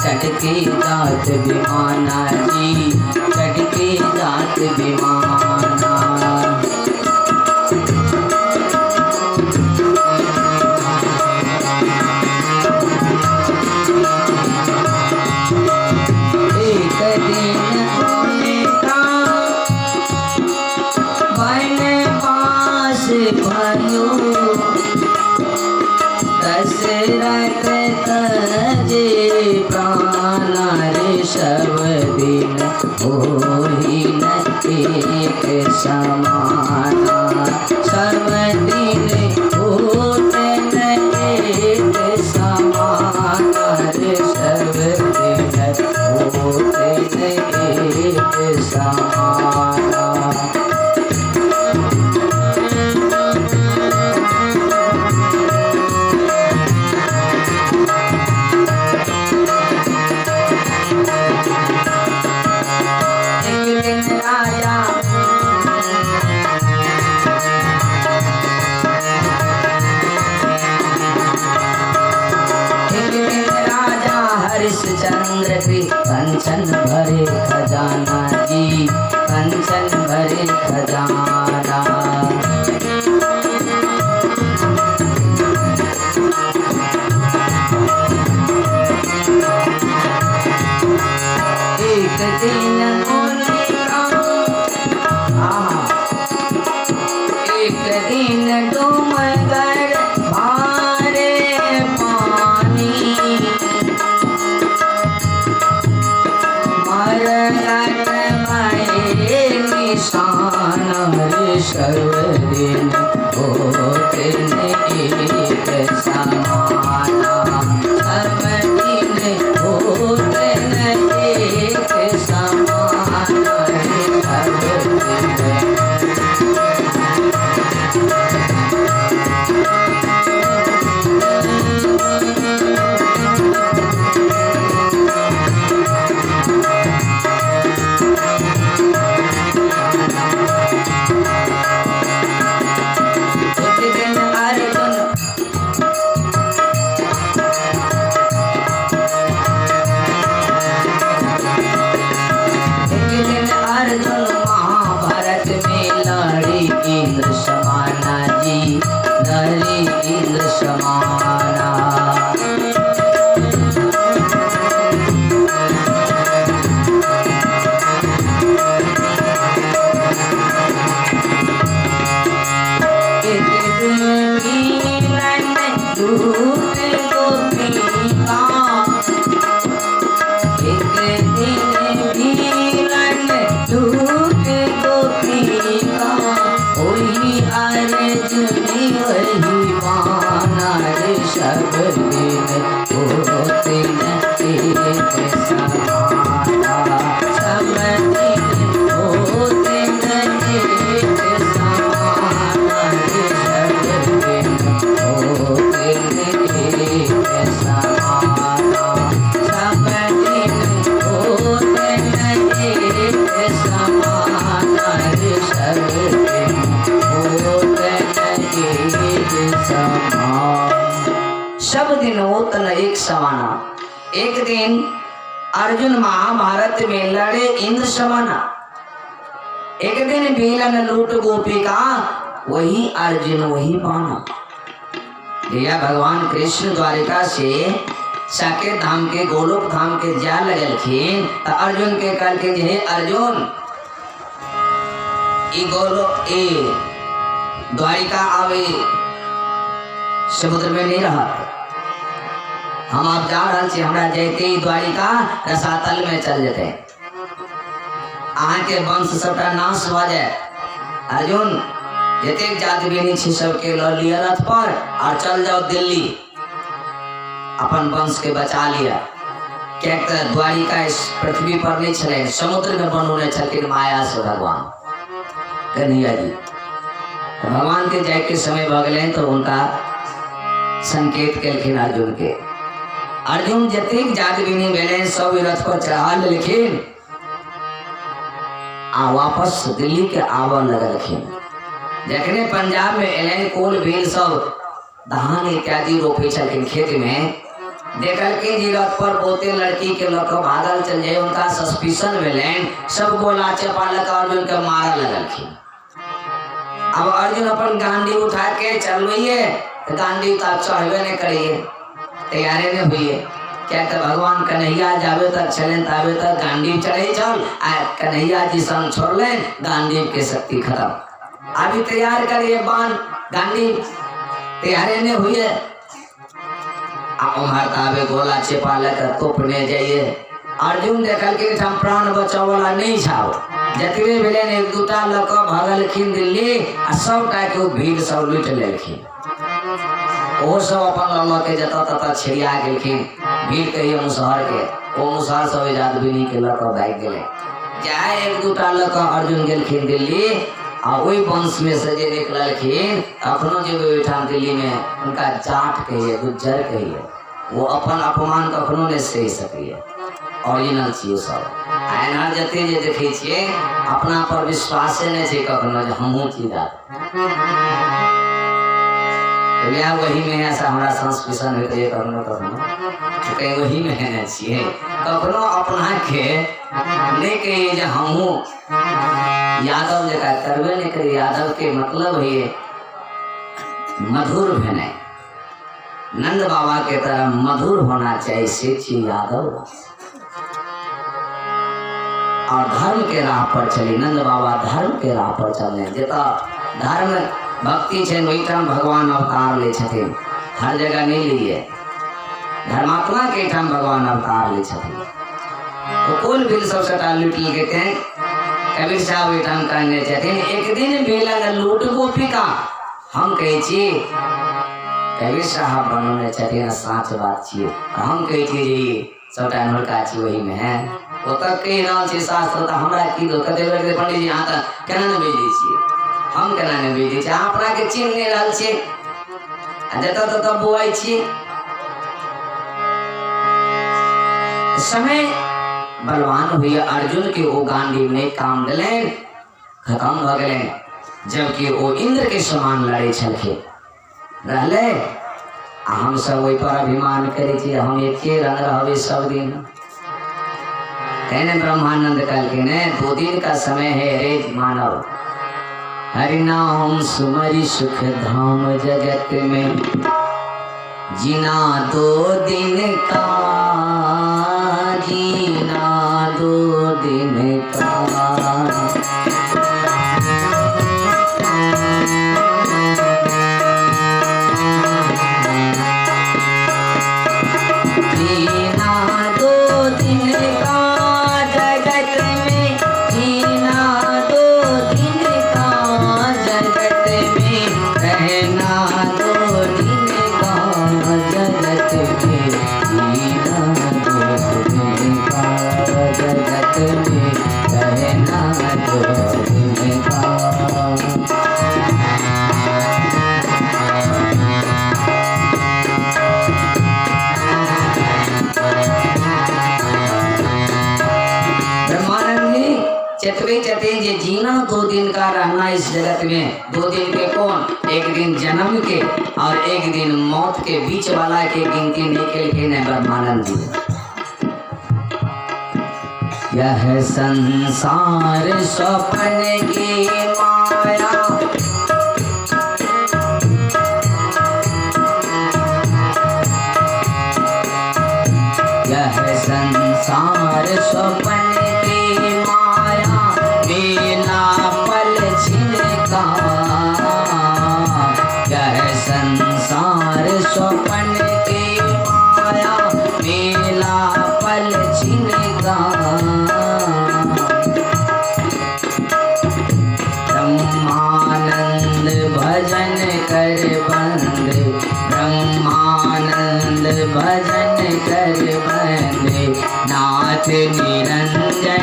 चढ़के जात विमाना जी, चढ़के जात विमाना, एक दिन उनका वनवास भयो, दशरथ तजे प्राणा रे, सब दिन होई न एक समाना, सब दिन होते न एक समाना रे, सब दिन होते न एक समाना। हरिश्चंद्र के कंचन भरे खजाना जी, कंचन भरे खजाना, एक दिन एक दिन डूमगर भारे पानी, मरघट में निशान रे, सब दिन होते न एक समाना, सब दिन होते न एक समाना रे, सब दिन समाना। एक दिन अर्जुन महाभारत में लड़े इंद्र समाना। एक दिन बेलन लूट गोपिका, वही अर्जुन वही बाना। भैया भगवान कृष्ण द्वारिका से साकेत धाम के गोलोक धाम के जा लगलखिन तो अर्जुन के कल के जे अर्जुन ई गोलोक ए द्वारिका आवे समुद्र में नहीं रहा, हम आप जा रहा छी, हमरा जैते ही द्वारिका रसातल में चल जेते, अहाँ के वंश सबटा नाश हो जाए। अर्जुन जतेक जाति बेनी छी सबके ल लिया रथ पर और चल जाओ दिल्ली, अपन वंश के बचा लिया। क्या द्वारिका इस पृथ्वी पर नहीं चले, समुद्र में बनोने छलखिन माया से भगवान कन्हैया जी। तो भगवान के जय के समय भगले तो उनका संकेत केलखिन अर्जुन के। अर्जुन जतेक जाति बेनी बेले सब रथ पर चढ़ा लेलखिन आ वापस दिल्ली के आवा लगलखिन। जखने पंजाब में एलैन कोल भेल सब धान इत्यादि रोपे छलखिन खेत में, देखल के जी रथ पर बोते लड़की के लक भागल चल जाए, उनका सस्पिशन भेलन, सब गोला चपा लगा अर्जुन के मारा लगलखिन। अब अर्जुन अपन गांडी उठा के चलबैये तो गांडी तो चढ़बे नहीं करिए, तैयारे नहीं हुई। क्या तो भगवान कन्हैया जावे तक चलें तावे तक गांडी चढ़े चल आ कन्हैया जी संग छोड़ लें, गांडी के शक्ति खत्म। अभी तैयार करिए बाण, गांडी तैयारे नहीं हुई। मारतावे गोला चेपा लेकर तोपने जाइए। अर्जुन देखल के हम प्राण बचावला नहीं छाव, जतबे भेले ने एक दूटा लक भगलखिन दिल्ली आ सबटा के भीड़ सब लूट लेलखिन। ओ सब अपन लल के जता तता छिड़िया गेलखिन, भीड़ कहिए मुसहर के, ओ मुसहर सब इजाद बिनी के लक भाग गेले। जाए एक दूटा लक अर्जुन गेलखिन दिल्ली आ वही वंश में से जे निकललखिन, अखनो जे ओहिठाम दिल्ली में उनका जाट कहिए, गुज्जर कहिए, वो अपन अपमान कखनो नहीं सही सकिए, ओरिजिनल छियै सब। एना जते जे देखै छियै अपना पर विश्वासे नहीं छै कखनो जे हमहूँ छी जात, वही में ऐसा हमारा संस्पिशन होते है कखनो कखनो, कहीं वही में है छियै कखनो अपना के नहीं कहिए जे हमहूँ यादव जका करबे नहीं करिए। यादव के मतलब है मधुर भेने, नंद बाबा के तरह मधुर होना चाहिए, से यादव। और धर्म के राह पर चली, नंद बाबा धर्म के राह पर चले, जता धर्म भक्ति है वही ठाम भगवान अवतार ले छथिन, हर जगह नहीं लिए। धर्मात्मा के ठाम भगवान अवतार ले छथिन। तो कुल बिल सब सटा लूट लेते हैं। कबीर साहब ठाम कहने छथिन, एक दिन बेलन लूट गोपिका, हम कहे छी कबीर साहब बनने छथिन साँच बात छियै, हम कहे छी जी सबटा हुनका छी वही में है। वो तक कही रहल छी शास्त्र तो हमरा की दो कते बेर पंडित जी अहाँ तक केना नहीं भेज दै छियै, हम केना नहीं भेज दै छियै, अहाँ अपना के चिन्ह नहीं रहल छियै, जतऽ ततऽ बुआई छियै। समय बलवान हुई अर्जुन के ओ गांडी ने काम दिलेन, खत्म भ गेलेन, जबकि वो इंद्र के समान लड़े छलखिन रहले। हम सब वही पर अभिमान करे छी हम एके रंग रहबे सब दिन। कहने ब्रह्मानंद कहलखिन 2 दिन का समय है रे मानव, हरि नाम सुमरि सुख धाम जगत में, जीना 2 दिन का, जीना 2 दिन का। जगत में का रहना इस जगत में 2 दिन के कौन, एक दिन जन्म के और एक दिन मौत के बीच वाला के गिनती निकल के न ब्रह्मानंद जी। यह संसार स्वप्न की माया, यह संसार स्वप्न की माया, बिना पल छिनका। यह संसार स्वप्न की माया, बिना पल छिनका। ब्रह्मानंद भजन कर बंद, ब्रह्मानंद भजन कर बंद, नाथ निरंजन का।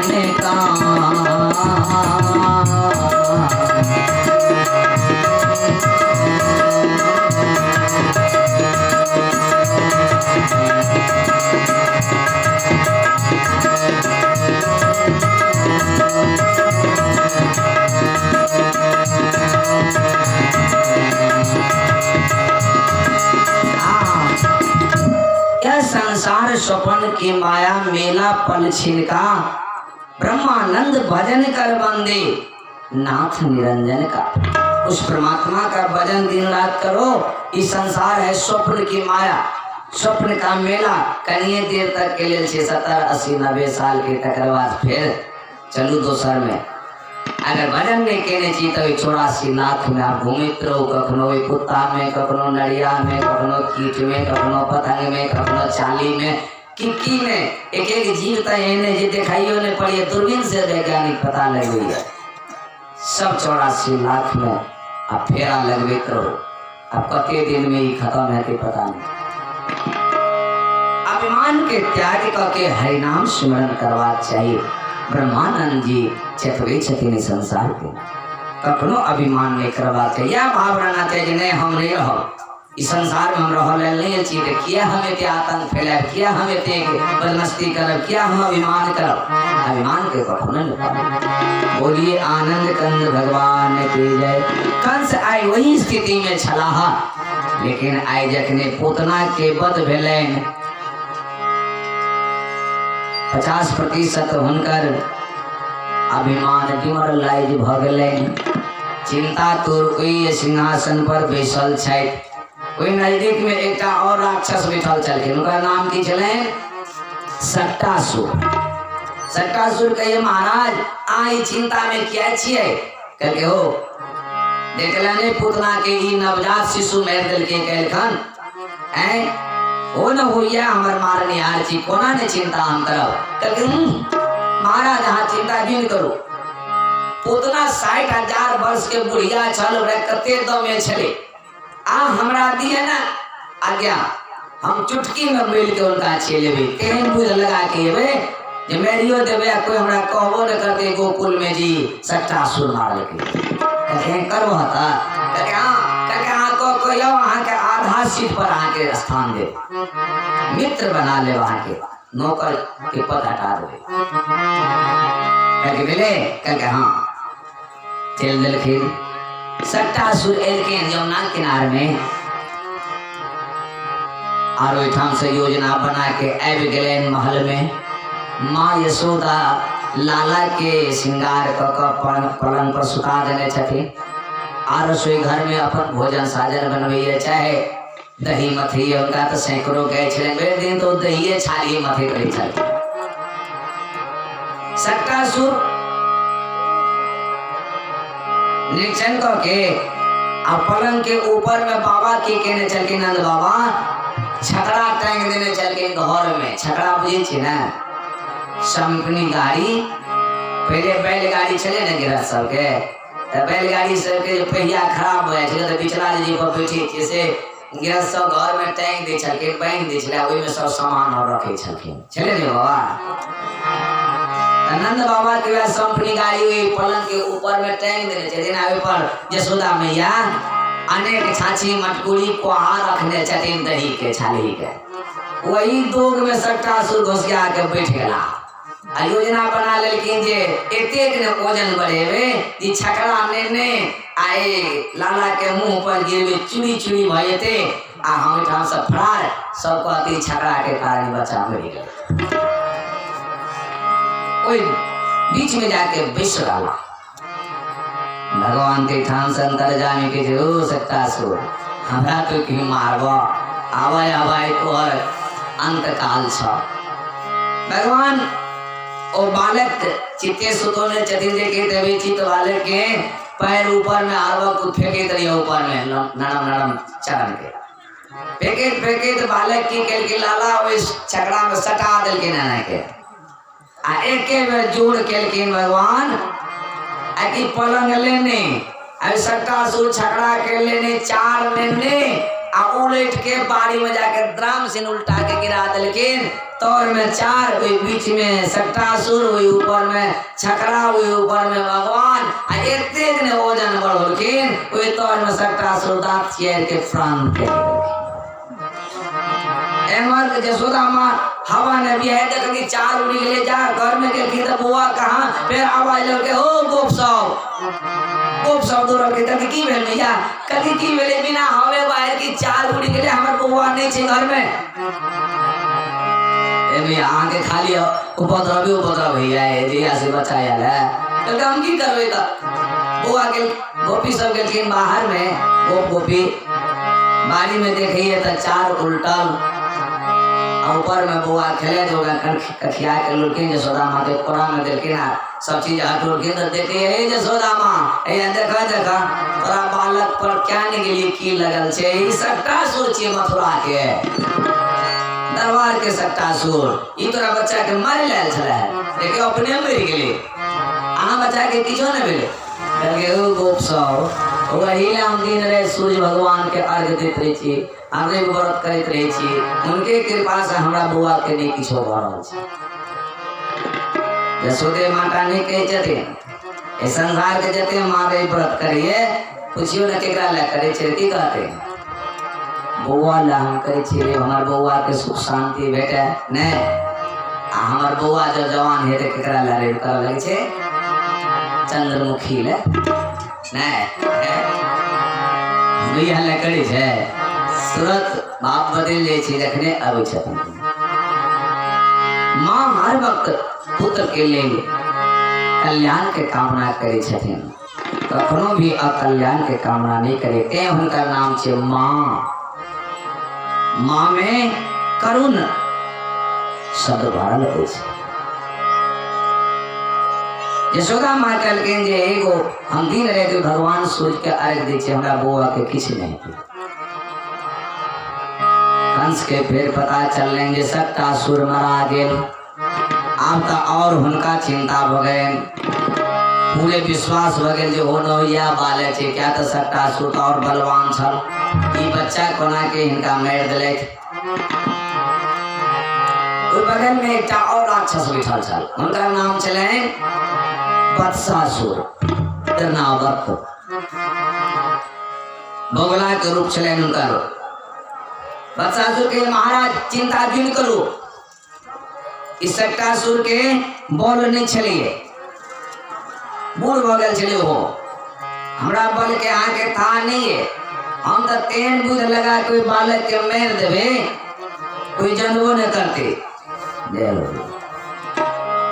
संसार स्वप्न की माया, मेला पल छिनका। ब्रह्मानंद भजन कर बंदे, नाथ निरंजन का। उस परमात्मा का भजन दिन रात करो। इस संसार है स्वप्न की माया, स्वप्न का मेला। कनिए देर तक के लिए 6, 70, 80, 90 साल के तकर बाद फिर चलू दोसर में। अगर भजन नहीं कहने चाहिए तो 84 लाख में आप घूमित रहो, कखनो कुत्ता में, कखनो नड़िया में, कखनो कीट में, कखनो पतंग में, कखनो चाली में, किक्की में। एक एक जीव तो एने जे दिखाइयो ने पड़ी, दूरबीन से वैज्ञानिक पता लगी है। सब 84 लाख में आप फेरा लगवित रहो। अब कते दिन में ही खत्म है कि पता नहीं। अभिमान के त्याग करके हरिनाम स्मरण करवा चाहिए। ब्रह्मानंद जी चतुरे छथिन संसार के, कखनो अभिमान नहीं करवा चाहिए। या भाव रहना चाहिए नहीं हम नहीं रहो इस संसार में, हम रहो नहीं चाहिए। किया हमें ते आतंक फैलाए, किया हमें ते बदमस्ती करब, किया हम अभिमान करब। अभिमान के कखनो नहीं। बोलिए आनंद कंद भगवान की जय। कंस आए वही स्थिति में छलाहा, लेकिन आइ जखने पूतना के बध भेलैन 50% हुनकर अभिमान डिमोरलाइज भ गेलैन। चिंता तोर कोई सिंहासन पर बैसल छथि। कोई नजदीक में एक और राक्षस बैठल छलखिन, उनका नाम की छलैन सट्टासुर। सट्टासुर कहिए महाराज आई चिंता में क्या छिए? कहके हो देखलने पूतना के ई नवजात शिशु मार देलके कहलखन हैं ओ न होइया हमर मारनिहार छी, कोना ने चिंता हम करब। कहलखिन महाराज अहाँ चिंता क्यों करू। पूतना 60,000 वर्ष के बुढ़िया छल, ओकरा कते दमे छले। आ हमरा दिए ना आज्ञा, हम चुटकी में मिल के उनका छे लेबे। केहन बुझ लगा के एबे जे मेरियो देबे, कोई हमरा कहबो न करते गोकुल में जी सट्टासुर मारल के। कहते करबो त कहते हां को यो अहाँ के आधा सीट पर अहाँ के स्थान दे, मित्र बना ले, वहां के नौकर के पद हटा दे। कहके मिले कहके हां चल देलखिन। सट्टासुर एलखिन यमुना किनार में, और ओइठाम से योजना बना के आबि गेलैन महल में। माँ यशोदा लाला के श्रृंगार क पलंग पर सुता देने छथिन, और रसोई घर में अपन भोजन साजन बनबैया, चाहे दही मथी। उनका तो सैकड़ों गए छे, बेर दिन तो दही छाली मथे करे छथिन। सट्टासुर निरीक्षण करके आ पलंग के ऊपर में बाबा की कहने चल के नंद बाबा छकड़ा टांग देने चल के घर में। छकड़ा बुझे छी ना, संपनी गाड़ी, पहले बैलगाड़ी चले ना गिरह सबके, तो बैलगाड़ी सबके पहिया खराब हो जाए तो पिछला जी पर बैठी जैसे गिरह सब घर में टांग दे छलखिन, बांध दे छले, ओहि में सब सामान और रखे छलखिन। चले ने बाबा नंद बाबा के संपनी गाड़ी हुई पलंग के ऊपर में टांग देने छथिन। आवे पर यशोदा मैया अनेक छाछी मटकुरी कोहा रखने छथिन दही के छाली के। वही दोग में सट्टासुर घुसिया के बैठ गेला। योजना बना लेकिन जे एतेक ने वजन बढ़ेबे ई छकड़ा ने आए लाला के मुंह पर गिरबे चूड़ी चूड़ी भयते आ हम ठाम से फरार सब कहती छकड़ा के कारण बचा मर गए। ओई बीच में जाके विष डाला भगवान के ठाम से अंतर जाने के जो सकता सो हमरा तो क्यों मारबो आवाय आवाय तोहर अंत काल छ। भगवान ओ बालक चित्ते सुतोले चतिन देखे तभी चित्त बालक के पैर ऊपर में आरवा को फेंके तरिया ऊपर में नरम नरम चरण के फेंके तो बालक की केल के लाला उस छकड़ा में सटा दिल के नाना के आ एक के में जोड़ केल के भगवान आ की पलंग लेने अब सट्टा सु छकड़ा के लेने चार लेने आ उलट के बाड़ी में जाके ड्राम से उल्टा के गिरा दिलकिन तौर में चार बीच में सट्टासुर हुई ऊपर में छकड़ा हुई ऊपर में भगवान आ एतेक ने वजन बढ़लकिन ओई तौर में सट्टासुर दांत चीर के प्राण के एमर जसोदा मां हवा ने भी है देखी चार उड़ी ले जा घर में के तो बुआ कहां फिर आवाज लगे ओ गोप सब दूर के तक की भेल भैया कभी की भेले बिना हवे बाहर की चार उड़ी के हमर बुआ नहीं छे घर में एमे आके खाली उपद्रव भैया है जिया से बचाया है तो हम की करबे त बुआ के गोपी सब के बाहर में गोपी बाड़ी में देखिए तो चार उल्टल ऊपर में बुआ खेले जो कखिया के लुकिन जसोदा माँ के कोरा में देखी ना सब चीज हटोलकिन तो देखी है जसोदा माँ देखा तोरा बालक पर क्या निकली की लगल छे ई सट्टासुर छे मथुरा के दरबार के सट्टासुर ई तोरा बच्चा के मारे लेल छले लेकिन अपने मर गेले अहाँ बच्चा के किछो न भेले कहलके ओ गोप सब वही हम दिन रे सूर्य भगवान के अर्घ दैत रहे छी आगे व्रत करते रहे छी उनके कृपा से हमरा बुआ के नहीं किछो भ रहल छै। यशोदे माता ने कहे छथिन ए संसार के जते मारे व्रत करिए पूछियो न केकरा ले करे छै की कहते बुआ ला हम करे छी रे हमर बुआ के सुख शांति भेटे ने आ हमर बुआ जो जवान है केकरा ले रे कर लगे छै चंद्रमुखी ले ने बियाह ले करे छै तुरंत बाप बदल ले छी रखने आवे छथिन। माँ हर वक्त पुत्र के लिए कल्याण के कामना करे छथिन कखनो भी अकल्याण के कामना नहीं करे ते हुनका नाम छे माँ। माँ में करुण शब्द भरल होय छै। यशोदा माँ कहलकिन जे एगो हम दिन राति भगवान सूर्य के अर्घ दै छी हमरा बौआ के किछ नहीं। कंस के फिर पता चलने जे सट्टासुर मरा गेल अब तो और हुनका चिंता भ गए पूरे विश्वास भ गए जे हो नया बालक छे क्या तो सट्टासुर तो और बलवान छल ई बच्चा कोना के हिनका मार देलक। ओइ बगल में एक और राक्षस बैठल छल हुनका नाम छले वत्सासुर नावक बगला के रूप छले हुनकर। वत्सासुर के महाराज चिंता क्यों करो इस सट्टासुर के बल नहीं छलिए बूढ़ भगल चले हो हमरा बल के आके था नहीं है हम तो तेन बुध लगा कोई बालक के मार देवे कोई जनबो न करते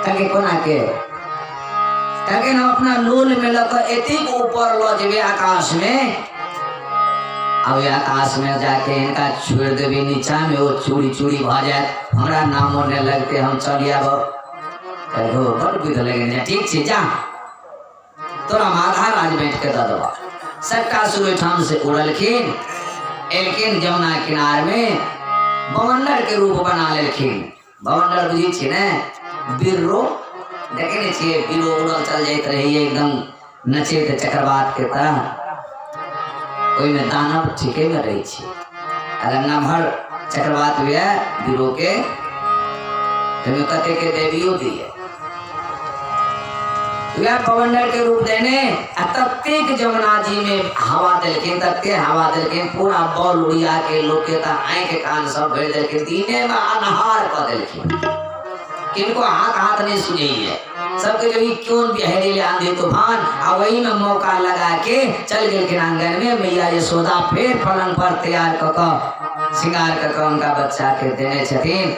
कके कोना के कके हम अपना लोल में लग एती ऊपर लो जेबे आकाश में अब आकाश में जाके इनका छोड़ देवी नीचा में वो चूड़ी चूड़ी भ जाए हमरा नाम होने लगते हम चल आब कहो बड़ बुझ लगे ठीक छे जा तोरा माधा राज बैठ के द दबा। सट्टासुर ठाम से उड़लखिन एलखिन जमुना किनार में बवंडर के रूप बना लेलखिन। बवंडर बुझी छी ने बिर्रो देखे नहीं छे बिरो उड़ल चल जाइत रही एकदम नचेत चक्रवात के तरह ओई में दानव ठीके में रही छी अगर नमहर चक्रवात हुआ बिरो के कते के देवियो दिए वह बवंडर के रूप देने तत्तेक जमुना जी में हवा दिलखिन तत्ते हवा दिलखिन पूरा बॉल उड़िया के लोग के आँख कान सब भर दिलखिन दीने में अनहार कर दिलखिन इनको हाथ हाथ नहीं सुनी है सबके जो क्यों बिहरी आंधी तूफान आ वही में मौका लगा के चल गए आंगन में मैया यशोदा फिर पलंग पर तैयार कर श्रृंगार कर उनका बच्चा के देने छथिन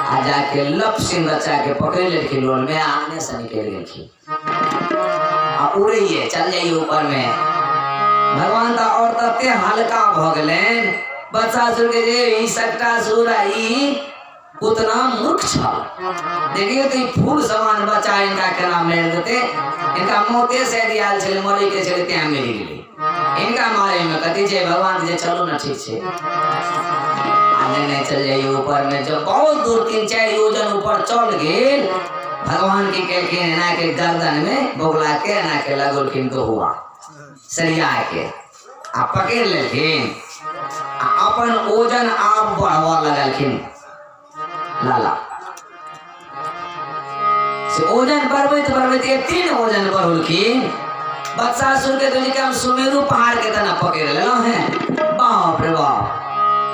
आ जाके लप सिंह बच्चा के पकड़ लेखिन लोन में आंगने से निकल गई उड़े चल जाइए ऊपर में भगवान का और तत्ते हल्का भगलेन बच्चा सुर के जे सकटा सुर आई उतना मूर्ख छल देखिए तो फूल समान बच्चा इनका के नाम ले देते इनका मोते से दियाल चले मरे के चले त्या मेरी गेली इनका मारे में कथी जे भगवान जे चलो ना ठीक से आने नहीं चल जाइए ऊपर में जब बहुत दूर 3-4 योजन ऊपर चल गए भगवान की के ना के गर्दन में बोगला के ना के लगोल किनको हुआ सरिया के आ पकड़ लेकिन अपन ओजन आप बढ़ावा लगलखिन लाला से ओजन बढ़बैत बढ़बैत 3 ओजन बढ़लखिन बच्चा सुन के तो हम सुमेरु पहाड़ के तना पकड़ लेलो हैं बाप रे बाप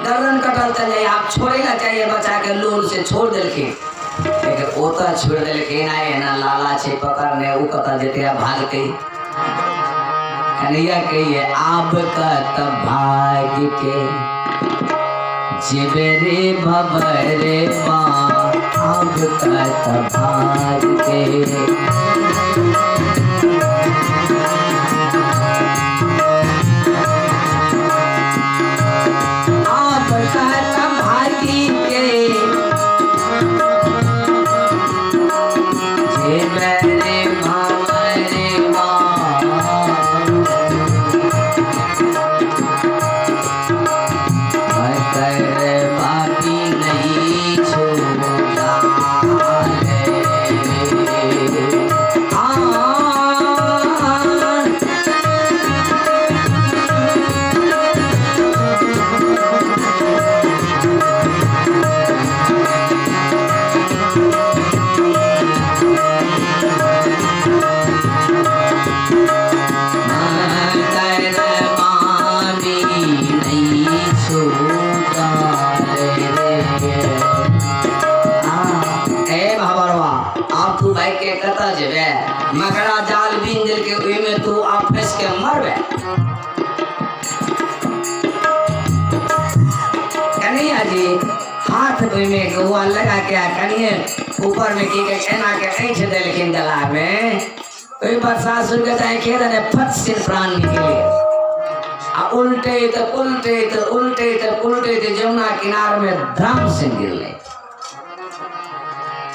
गर्दन कटल चल जाए आप छोड़ेगा चाहिए बच्चा के लोल से छोड़ देलखिन लेकिन ओता छोड़ देलखिन आए ना लाला छे पकड़ने उ कता जेते भागते कन्हैया कहिए आपका तब भाग के जिबरे भवरे माँ आपका तब भाग के मकड़ा जाल बीन दिल के उई में तू आप फंस के मरबे कन्हैया जी हाथ उई में गुआ लगा के कन्हैया ऊपर में की के छेना के ऐंठ दे लेकिन गला में कोई बरसा सुन के जाए खेत ने फट से प्राण निकले आ उल्टे तो जमुना किनार में धम से गिरले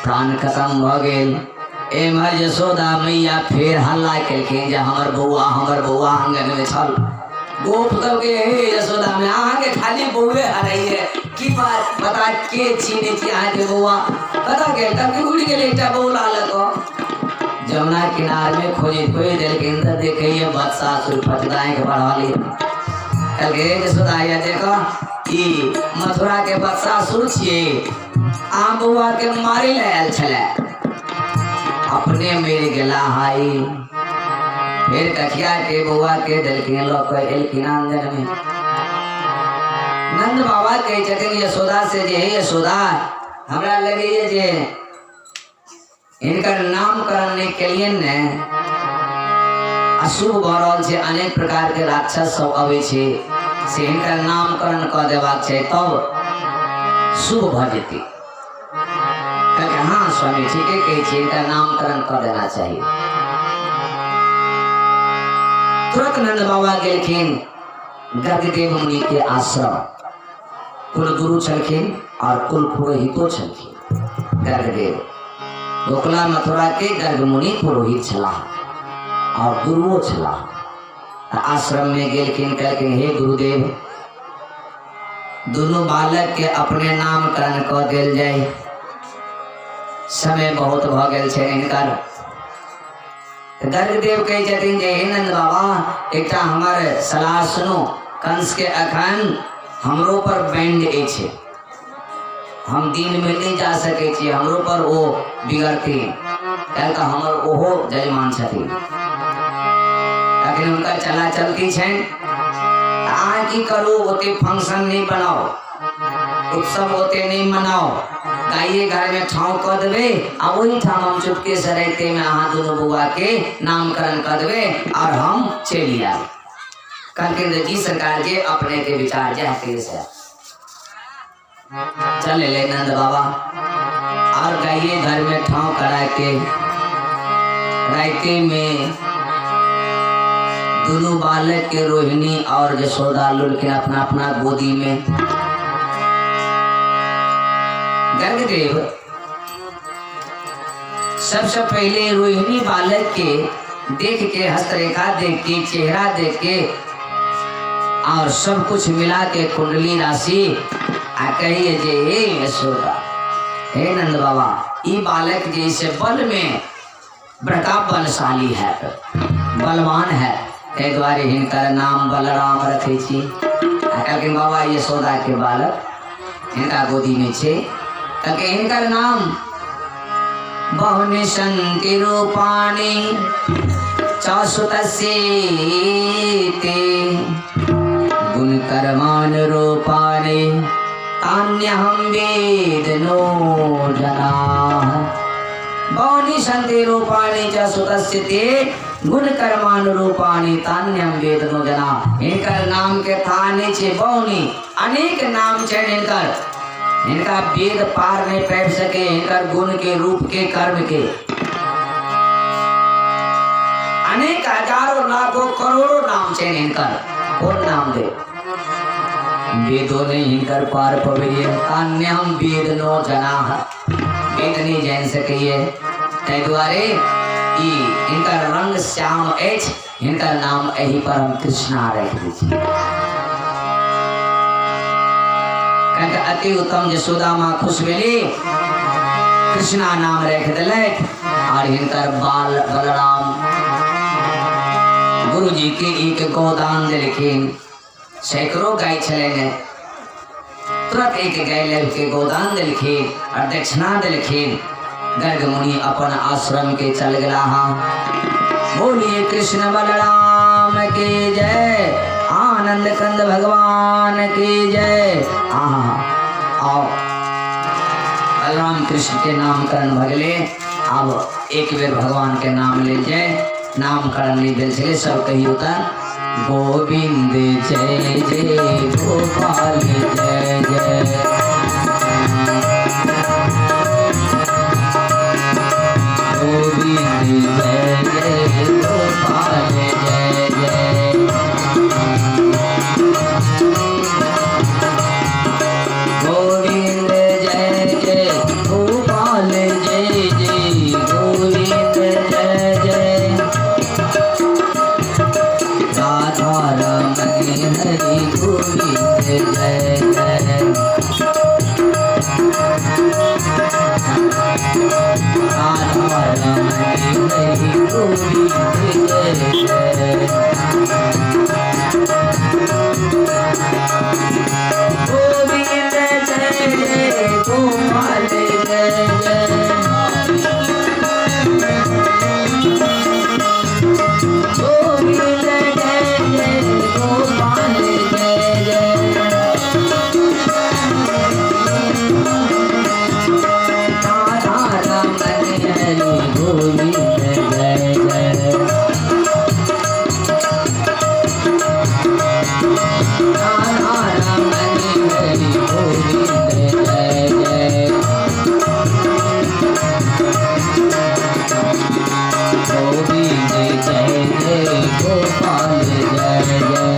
प्राण खत्म हो गेल एमर यशोदा मैया फिर हल्ला केलखिन जे हमर बौआ आंगन में छल गोप सब के हे यशोदा में आगे खाली बौए हरैये की बात बता के छीने थी आगे बौआ पता के तब की उड़ गेले एकटा बौला लको जमुना किनार में खोजी कोई दिल के अंदर देखे ये बच्चा सुर फटदाए के बढ़ा ली कल के यशोदा ये देखो ई मथुरा के बच्चा सुर छिए आ बौआ के मारे लायल छले अपने मेरे गला हाई फिर कठिया के बउआ के दिल के लोग एलखिन आंगन में नंद बाबा कहे छथिन यशोदा से जे यशोदा हमरा लगे जे इनकर नामकरण नहीं केलिए ने अशुभ भ रहल छै अनेक प्रकार के राक्षस सब अबै छै से इनकर नामकरण क देबाक छै तब शुभ भ जेतै हाँ स्वामी ठीक है कही इनका नामकरण कर देना चाहिए तुरंत नंद बाबा गेलखिन गर्गदेव मुनि के आश्रम कुल गुरु छलखिन और कुल पुरोहितो छलखिन गर्गदेव गोकुला मथुरा के गर्ग मुनि पुरोहित छला और गुरुओ छला आश्रम में गेलखिन कहलखिन हे गुरुदेव दोनों बालक के अपने नामकरण कर देल जाए समय बहुत भ गेल छै इनकर गर्गदेव कहे छथिन जे हे नंद बाबा एकटा हमर सलाह सुनो कंस के अखन हमरो पर बैंड छै हम दिन में नहीं जा सके छी हमरो पर वो बिगड़थिन कहलका हमर ओहो जजमान छथिन लेकिन उनका चला चलती छै आ की करू ओते फंक्शन नहीं बनाओ उत्सव होते नहीं मनाओ गाइए घर में ठाव कर देवे और वही ठाम हम चुपके से रहते में अहाँ दोनों बुआ के नामकरण कर देवे और हम चलिए कहते जी सरकार जी अपने के विचार जाते से चले ले नंद बाबा और गाइए घर में ठाव करा के रायते में दोनों बालक के रोहिणी और यशोदा लुलकिन अपना अपना गोदी में। गर्गदेव सबसे पहले रोहिणी बालक के देख के हस्तरेखा देख के चेहरा देख के और सब कुछ मिला के कुंडली राशि आ कहिए जे हे यशोदा हे नंद बाबा ये बालक जैसे बल में बड़का बलशाली है बलवान है ते द्वारे हिनकर नाम बलराम रखे छी। कहलखिन बाबा यशोदा के बालक हिनका गोदी में छे तके हिनकर नाम बहुनि संति रूपाणि चासुतस्ये ते गुण कर्मान रूपाणि तान्यहं वेदनो जनाः। बहुनि संति रूपाणि चासुतस्ये ते गुण कर्मान रूपाणि तान्यहं वेदनो जनाः। इनकर नाम के थाने छे बहुनि अनेक नाम छे इनकर इनका वेद पार नहीं पैठ सके इनकर गुण के रूप के कर्म के अनेक हजारों लाखों करोड़ों नाम छे इनकर कौन नाम दे वेदों ने इनकर पार पविए अन्यम वेद नो जना वेद नहीं जान सके ते द्वारे इनकर रंग श्याम एच इनका नाम यही परम कृष्णा रख दीजिए। अति उत्तम यशोदा माँ खुश भेली कृष्णा नाम रख दिले और हिनकर बाल बलराम गुरु जी के एक गोदान दिलखिन सैकड़ों गाय छले तुरंत एक गाय ले के गोदान दिलखिन और दक्षिणा दिलखिन। गर्ग मुनि अपन आश्रम के चल गया। बोलिए कृष्ण बलराम की जय आनंद कंद भगवान की जय। आओ बलराम कृष्ण के नामकरण भगले अब एक बेर भगवान के नाम ले जाए नामकरण नहीं दिल चले सब कही होता गोविंद जय जय गोपाल जय जय गोविंद जय जय गोपाल जय जय गोविंद जय जय गोपाल जय जय गोविंद जय जय राधा रमण हरि गोविंद जय जय राधा रमण हरि गोविंद जय जय गोविंद जय जय गोपाल जय जय गोविंद जय जय गोपाल जय जय राधा रमण हरि गोविंद जय जय राधा रमण हरि गोविंद जय जय गोविंद जय जय गोपाल जय जय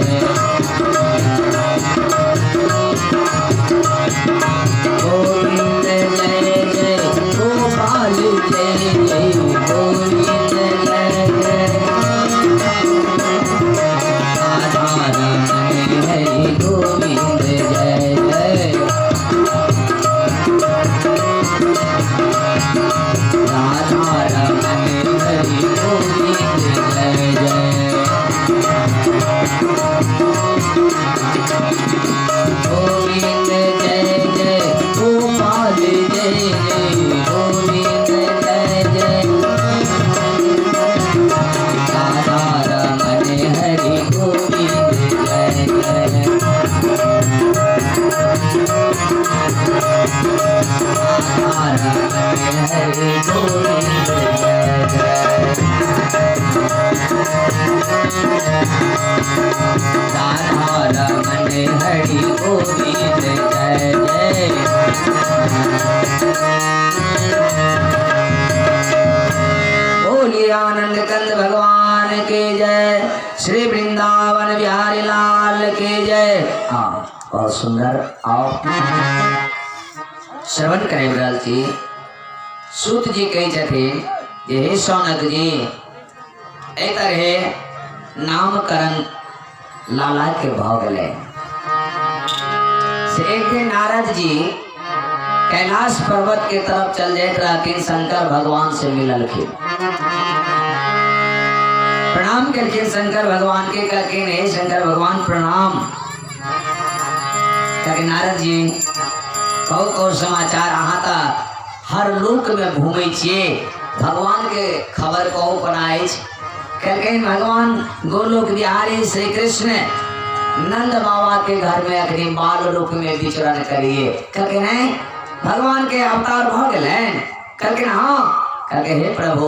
गोविंद जय जय गोपाल जय जय गोविंद जय जय राधा रमण हरि गोविंद जय जय राधा रमण हरि गोविंद जय जय गोविंद जय जय गोपाल जय जय गोविंद जय जय राधा रमण हरि गोविंद जय जय गोविंद जय जय। राधा रमन हरि गोविंद जय जय। बोलिए आनंद कंद भगवान के जय, श्री वृंदावन बिहारी लाल के जय। बहुत सुंदर। आओ श्रवण करें विरल जी। सूत जी कही छथिन जे हे सौनक जी ए तरह नामकरण लाला के भाव गले से एक दिन नारद जी कैलाश पर्वत के तरफ चल जाते रहथिन, शंकर भगवान से मिललखिन, प्रणाम करके शंकर भगवान के कहकिन हे शंकर भगवान प्रणाम। कहके नारद जी कहो समाचार, अहाँ त हर लोक में घूमे छिए, भगवान के खबर कहो बनाए। कहलखिन भगवान गोलोक बिहारी श्री कृष्ण नंद बाबा के घर में अखनी बाल रूप में विचरण करिए। कहलखिन है भगवान के अवतार भ गए। कहलखिन हाँ। कहलके हे प्रभु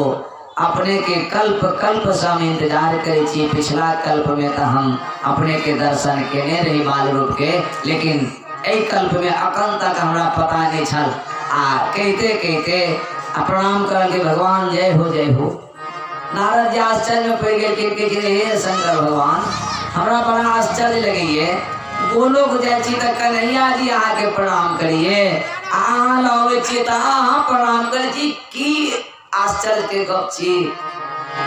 अपने के कल्प कल्प से हम इंतजार करे छी, पिछला कल्प में तो हम अपने के दर्शन केने रही बाल रूप के, लेकिन एक कल्प में अकल तक हमरा पता नहीं छल। कहते कहते प्रणाम कर के भगवान जय हो जय हो। नारद जी आश्चर्य में पड़ गए, हे शंकर भगवान हमरा बड़ा आश्चर्य लगी है, गोलोक जाए छी तो कन्हैया जी अहाँ के प्रणाम करिए, अहाँ लगे छी तो अहाँ प्रणाम करे छी, की आश्चर्य के गप छी।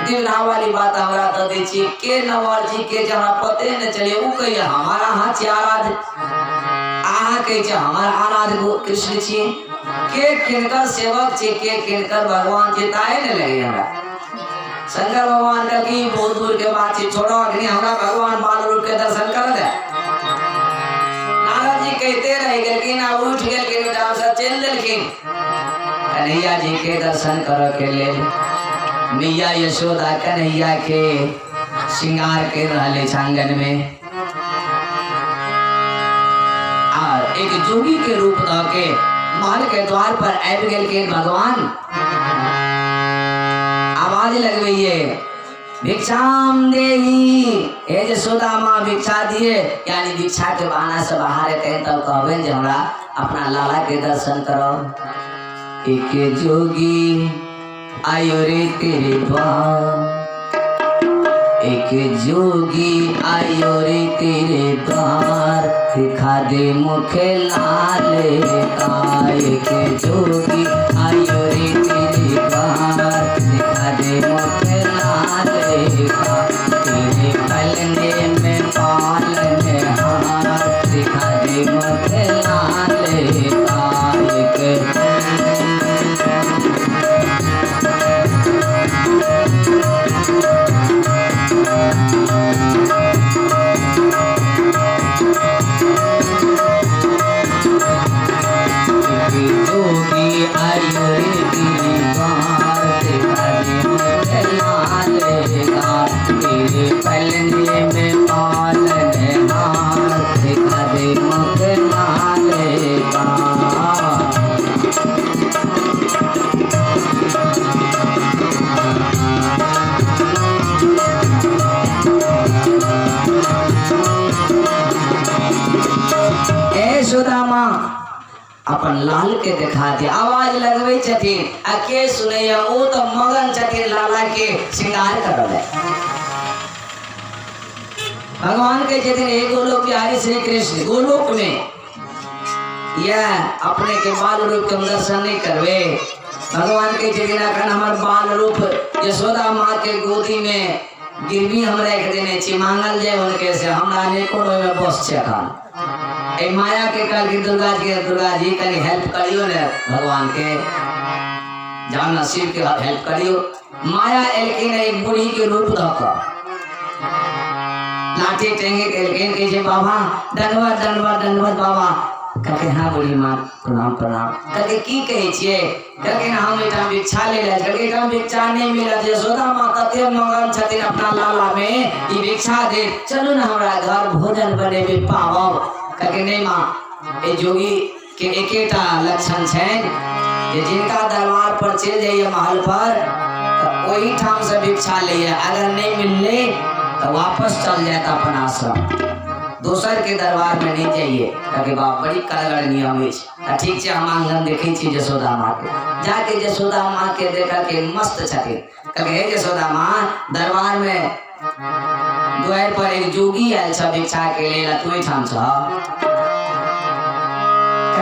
दिवना वाली बात हमरा तो दे छी, के नवार जी के जहाँ पते न चले वो कहिए हमारा हाथ आराध, अहाँ कहे हमारा आराध कृष्ण छी, के किनकर सेवक छी, के किनकर भगवान छी, ताए न लगे हमरा। शंकर भगवान का की बहुत दूर के बात छी, छोड़ो अग्नि हमरा भगवान बाल रूप के दर्शन कर दे। नारद जी कहते रह गलखिन, उठ गलखिन, चल देलखिन कन्हैया जी के दर्शन कर के ले। मैया यशोदा कन्हैया के श्रृंगार के रहले छांगन में, और एक जोगी के रूप द के महल के द्वार पर आबि गेल के भगवान आवाज लगबैये भिक्षाम देही, हे यशोदा माँ भिक्षा दिए, यानी भिक्षा के बहाना से बाहर कहें तब कहबेन जे हमरा अपना लाला के दर्शन करो। एक जोगी आयो रे तेरे द्वार, एक जोगी आयो रे तेरे द्वार, दिखा दे मुख लाल का। एक जोगी आयो रे तेरे द्वार, दिखा दे मुख लाल का। तेरे पलने में पालन हार, दिखा दे मुख लाल का। जोगी आयो रे तेरी द्वार, दिखा दे मुख लाल का। तेरे पलने में पालन हार, दिखा दे मुख लाल का। सुदामा अपन लाल के दिखा दे, आवाज लगवे छथिन, आ के सुनैया ओ तो मगन छथिन लाला के श्रृंगार करले। भगवान के छथिन हे गोलोक बिहारी श्री कृष्ण, गोलोक में यह अपने के बाल रूप के दर्शन नहीं करवे। भगवान के छथिन अखन हमर बाल रूप यशोदा माँ के गोदी में गिरवी हम रख देने छी, मांगल जाए उनके से हमरा अनेकों में बस छे। अखन ए माया के कल की दुर्गा जी कहीं हेल्प करियो ने, भगवान के जान शिव के हेल्प करियो। माया एलकिन एक बूढ़ी के रूप धक लाठी टेंगे एलकिन के बाबा दंडवत दंडवत दंडवत बाबा। कहते हाँ बूढ़ी माँ प्रणाम प्रणाम। कहते की कहे छिए? कहते हम एटा भिक्षा ले ले। कहते हम भिक्षा नहीं मिलत, यशोदा माँ कते मगन छथिन अपना लाला में, ई भिक्षा दे, चलू ना हमरा घर भोजन बनेबे पावब। कहते नहीं माँ, ए जोगी के एकेटा लक्षण छे, ये जिनका दरबार पर चल जाइए महल पर तो वही ठाम से भिक्षा लिए, अगर नहीं मिलले तो वापस चल जाता अपन आश्रम, दोसर के दरबार में नहीं जाइए। कहे बाप बड़ी कड़गड़ नियम है। ठीक है, हम आंगन देखे छी जसोदा माँ के, जाके जसोदा माँ के देखा के मस्त छथिन। कहे जसोदा माँ दरबार में द्वार पर एक जोगी आयल छ भिक्षा के लेल, तू ठाम छ।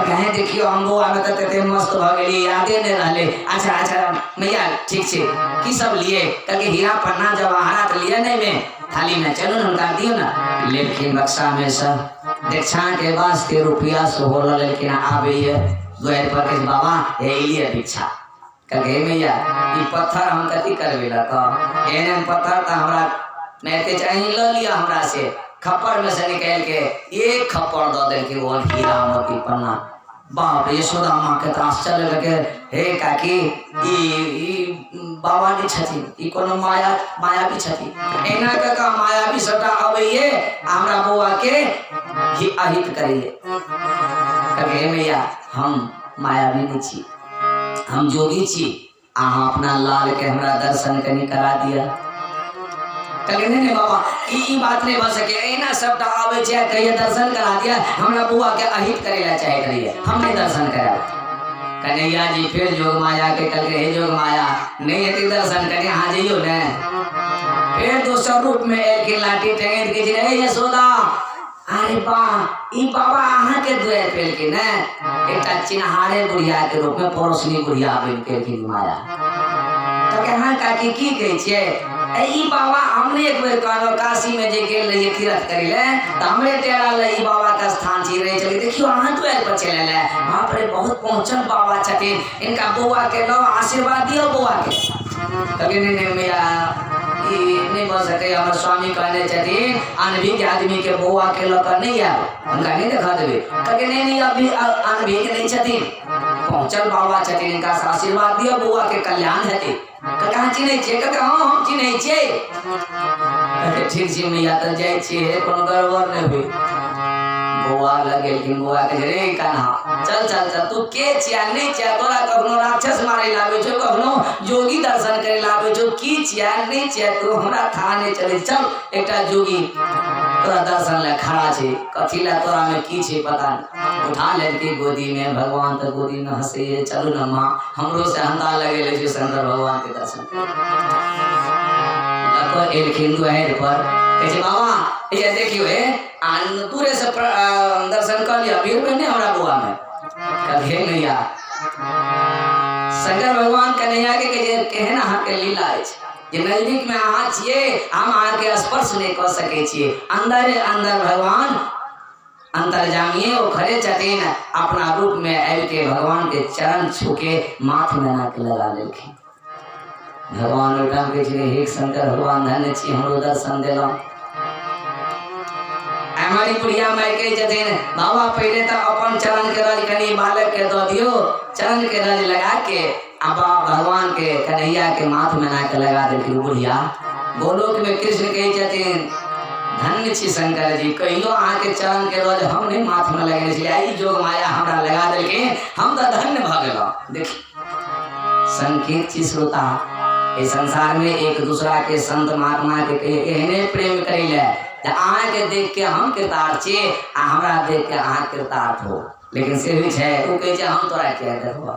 कहे देखियो हम वो आवे तते मस्त भ गेली, यादे नहीं रहले। अच्छा अच्छा मैया ठीक छे, की सब लिए? कहे हीरा पन्ना जवाहरात लिए नहीं में थाली में, चलो न उनका दियो ना। लेकिन बक्सा में सब दीक्षा के वास्ते रुपया से होला, लेकिन आवे है द्वार पर के बाबा ये लिए भिक्षा। कहे मैया ई पत्थर हम कथी करबे ला, तो एने पत्थर त हमरा नहीं ते चाहिए ल लिया हमरा से। खप्पर में से निकाल के एक खप्पर दो दे के वो हीरा मोती पन्ना। बाप यशोदा माँ के आश्चर्य लगे, हे काकी ई बाबा की छथि, ई कोनो माया भी छथि, एना का माया भी सटा अबैये हमरा बउआ के ही अहित करिए। कहे मैया हम माया भी नहीं छी, हम जोगी छी, अहाँ अपना लाल के हमरा दर्शन कनी करा दिया। कहे नहीं बाबा ई बात नहीं भ सके, एना सबटा आवे छै कहिए दर्शन करा दिया, हमरा बुआ के अहित करेला चाहे करिए, हम नहीं दर्शन कराब। कन्हैया जी फिर जोग माया के कल के हे जोग माया नहीं हेती दर्शन करे, हाँ जइयो ने। फिर दोसर रूप में एक की लाठी टेंगेत के जे हे यशोदा, अरे बा ई बाबा अहाँ के द्वार पेल के ने एकटा चिन्हारे बुढ़िया के रूप में पड़ोसनी बुढ़िया बन के माया। तो हाँ काकी की कहे छे, ई बाबा हमने एक बेर कहलो काशी में जे गेल रहिए तीर्थ करे ले, तो हमरे टेरा ले ई बाबा का स्थान छी रहे चली, देखियो अहाँ द्वार पर चले ले, वहां पर बहुत पहुंचल बाबा छथिन, इनका बउआ के लो आशीर्वाद दियो बउआ के। कभी नहीं मैया ई नहीं बोल सके, हमर स्वामी कहने छथिन अनभिज्ञ आदमी के बउआ के लो कर नहीं आब, उनका नहीं दिखा देबे। कभी नहीं अभी अनभिज्ञ नहीं छथिन, पहुंचल बाबा छथिन, इनका आशीर्वाद दियो बउआ के कल्याण हेतै। कहाँ चिन्है छियै? कहे हाँ हम चिन्है छियै। कहे ठीक छै मैया तो जाइ छियै, कोनो गड़बड़ नहीं हुई। बउआ लगे लेकिन बउआ के रे कान्हा चल चल चल, तू के छिया नहीं छिया, तोरा कखनो राक्षस मारे लागे छो, कखनो जोगी दर्शन करे लागे छो, की छिया नहीं छिया, तू हमरा था नहीं चले, चल एकटा जोगी तोरा दर्शन ले खड़ा छे, कथी ला तोरा में की छे पता नहीं। उठा ले के गोदी में, भगवान तो गोदी में हंसे, चलू न माँ हमरो से हंदा लगे ले शंकर भगवान के दर्शन एलखिन दुआर पर। कहे बाबा ये देखियो हे दूरे से दर्शन कर लिया, भीड़ में नहीं हमरा बुआ में। कहे नैया शंकर भगवान कन्हैया के केहन अहाँ के लीला अछि, जे नजदीक में अहाँ छिए, हम अहाँ के स्पर्श नहीं कर सके छिए, अंदर अंदर भगवान अंतर्जामीय वो खड़े छथिन, अपना रूप में आबि के भगवान के चरण छू के माथ में नाक लगा लेलखिन। भगवान उठाम के छे हे शंकर भगवान धन्य छी, हमरो दर्शन देलौ। हमारी बुढ़िया माई कहे छथिन बाबा पहले तो अपन चरण के रज कनी बालक के दो दियो, चरण के रज लगा के अब भगवान के कन्हैया के माथ में नाक लगा देलखिन बुढ़िया। गोलोक में कृष्ण कहे छथिन धन्य छी शंकर जी, कहियो अहाँ के चरण के रोज हम नहीं माथ में लगे छी, आई जोग माया हमरा लगा देलके, हम तो धन्य भ गेलौ। देखी संकेत छी श्रोता, इस संसार में एक दूसरा के संत महात्मा के एहने प्रेम करेले, अहाँ के देख के हम कृतार्थ छी, हमरा देख के अहाँ कृतार्थ हो। लेकिन से भी छे वो कहे छे हम तोरा क्या देखबो,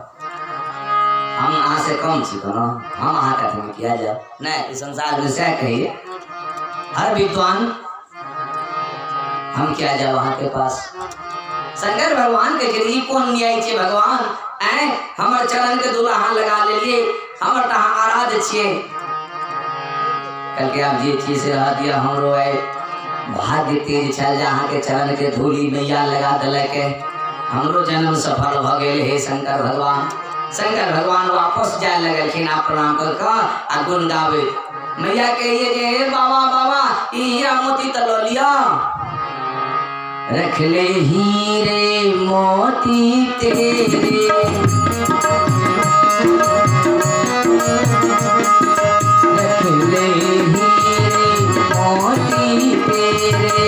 हम अहाँ से कम छी कोनो, हम अहाँ कथी में किया जाए नहीं। इस संसार में से कहिए हर विद्वान हम क्या जाए वहां के पास। शंकर भगवान के जरिए कौन न्याय छे भगवान, ऐ हमर चरण के दुल्हा लगा लेलिए, हमर तहाँ आराध छिए। कल के आप जे चीज से रह दिया हमरो है भाग्य तेज छल, जहाँ के चरण के धूली मैया लगा दिलके, हमरो जन्म सफल भ गेल हे शंकर भगवान। शंकर भगवान वापस जाए लगलखिन, आप प्रणाम कर आ गुण गावे। मैया कहिए जे हे बाबा बाबा ई हीरा मोती तो लो लिया, रख ले हीरे मोती तेरे, रख ले हीरे मोती तेरे,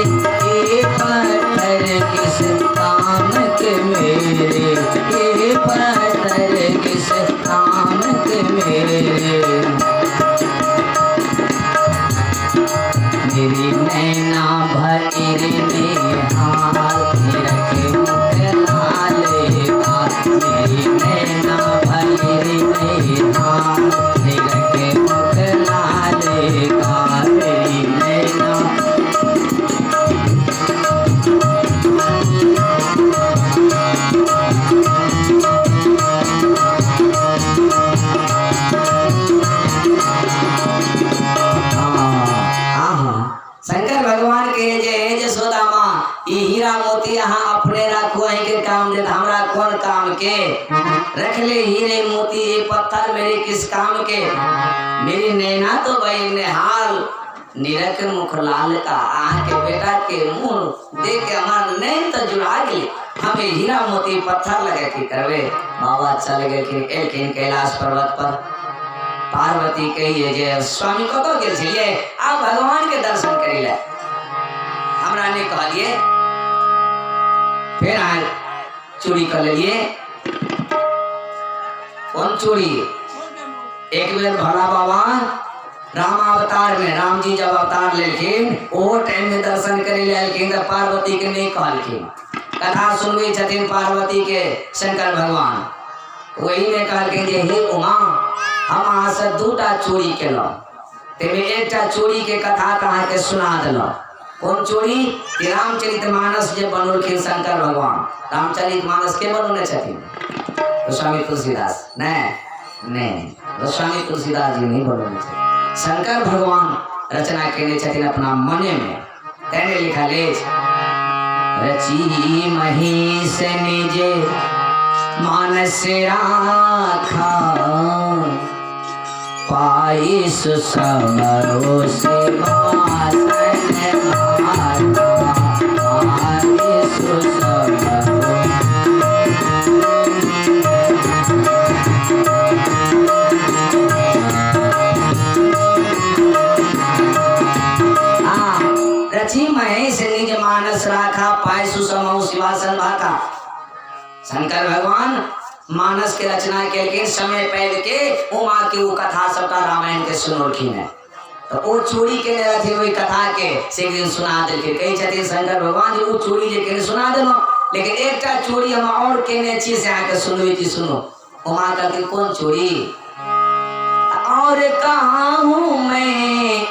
ये पत्थर किस काम के मेरे, ये पत्थर किस भगवान के जे जसोदा माँ ई हीरा मोती यहाँ अपने रखो के काम दे, हमरा कौन काम के रख ले हीरे मोती ये पत्थर मेरे किस काम के। मेरी नैना तो भाई निहाल निरख मुख लाल का, आह के बेटा के मुंह देख के हमार नैन तो जुड़ा गई, हमें हीरा मोती पत्थर लगे की करवे। बाबा चल गए एक कैलाश पर्वत पर। पार्वती कहिए जे स्वामी को तो गेल छिए, आप भगवान के दर्शन करी ले। हमरा ने कहलिए फिर आए चोरी कर लिए। कौन चोरी? एक बेर भोला बाबा राम अवतार में, राम जी जब अवतार लेकिन वो टाइम में दर्शन करे लेकिन पार्वती के नहीं कहलखिन। कथा सुनबे छथिन पार्वती के शंकर भगवान, वही में कहलखिन जे हे उमा हम अहाँ से दूटा चोरी केलौं, तेमे एकटा चोरी के कथा कहाँ के सुना देलौं। कौन चोरी? कि रामचरितमानस जे बनौलखिन शंकर भगवान, रामचरितमानस के बनौने छथिन? गोस्वामी तुलसीदास नहीं, गोस्वामी तुलसीदास जी नहीं बनौने छथिन, शंकर भगवान रचना केने छथिन अपना मने में। तेने लिखा ले रची महिष निजे मानस राखा, पाई सुसमरो से वासन माता, पाई सुसमरो। रची महेश निज मानस राखा, पाई सुसमरो शिवासन भाका। शंकर भगवान मानस के रचना के समय पहले के उमा की वो कथा सबका रामायण के सुनोखिन है। तो वो चोरी के रहती वही कथा के से दिन सुना दे के कई छथिन शंकर भगवान जी वो चोरी जे के सुना देलो, लेकिन एकटा चोरी हम और केने चीज से आके सुनोई थी। सुनो उमा कहती कौन चोरी? और कहाँ हूँ मैं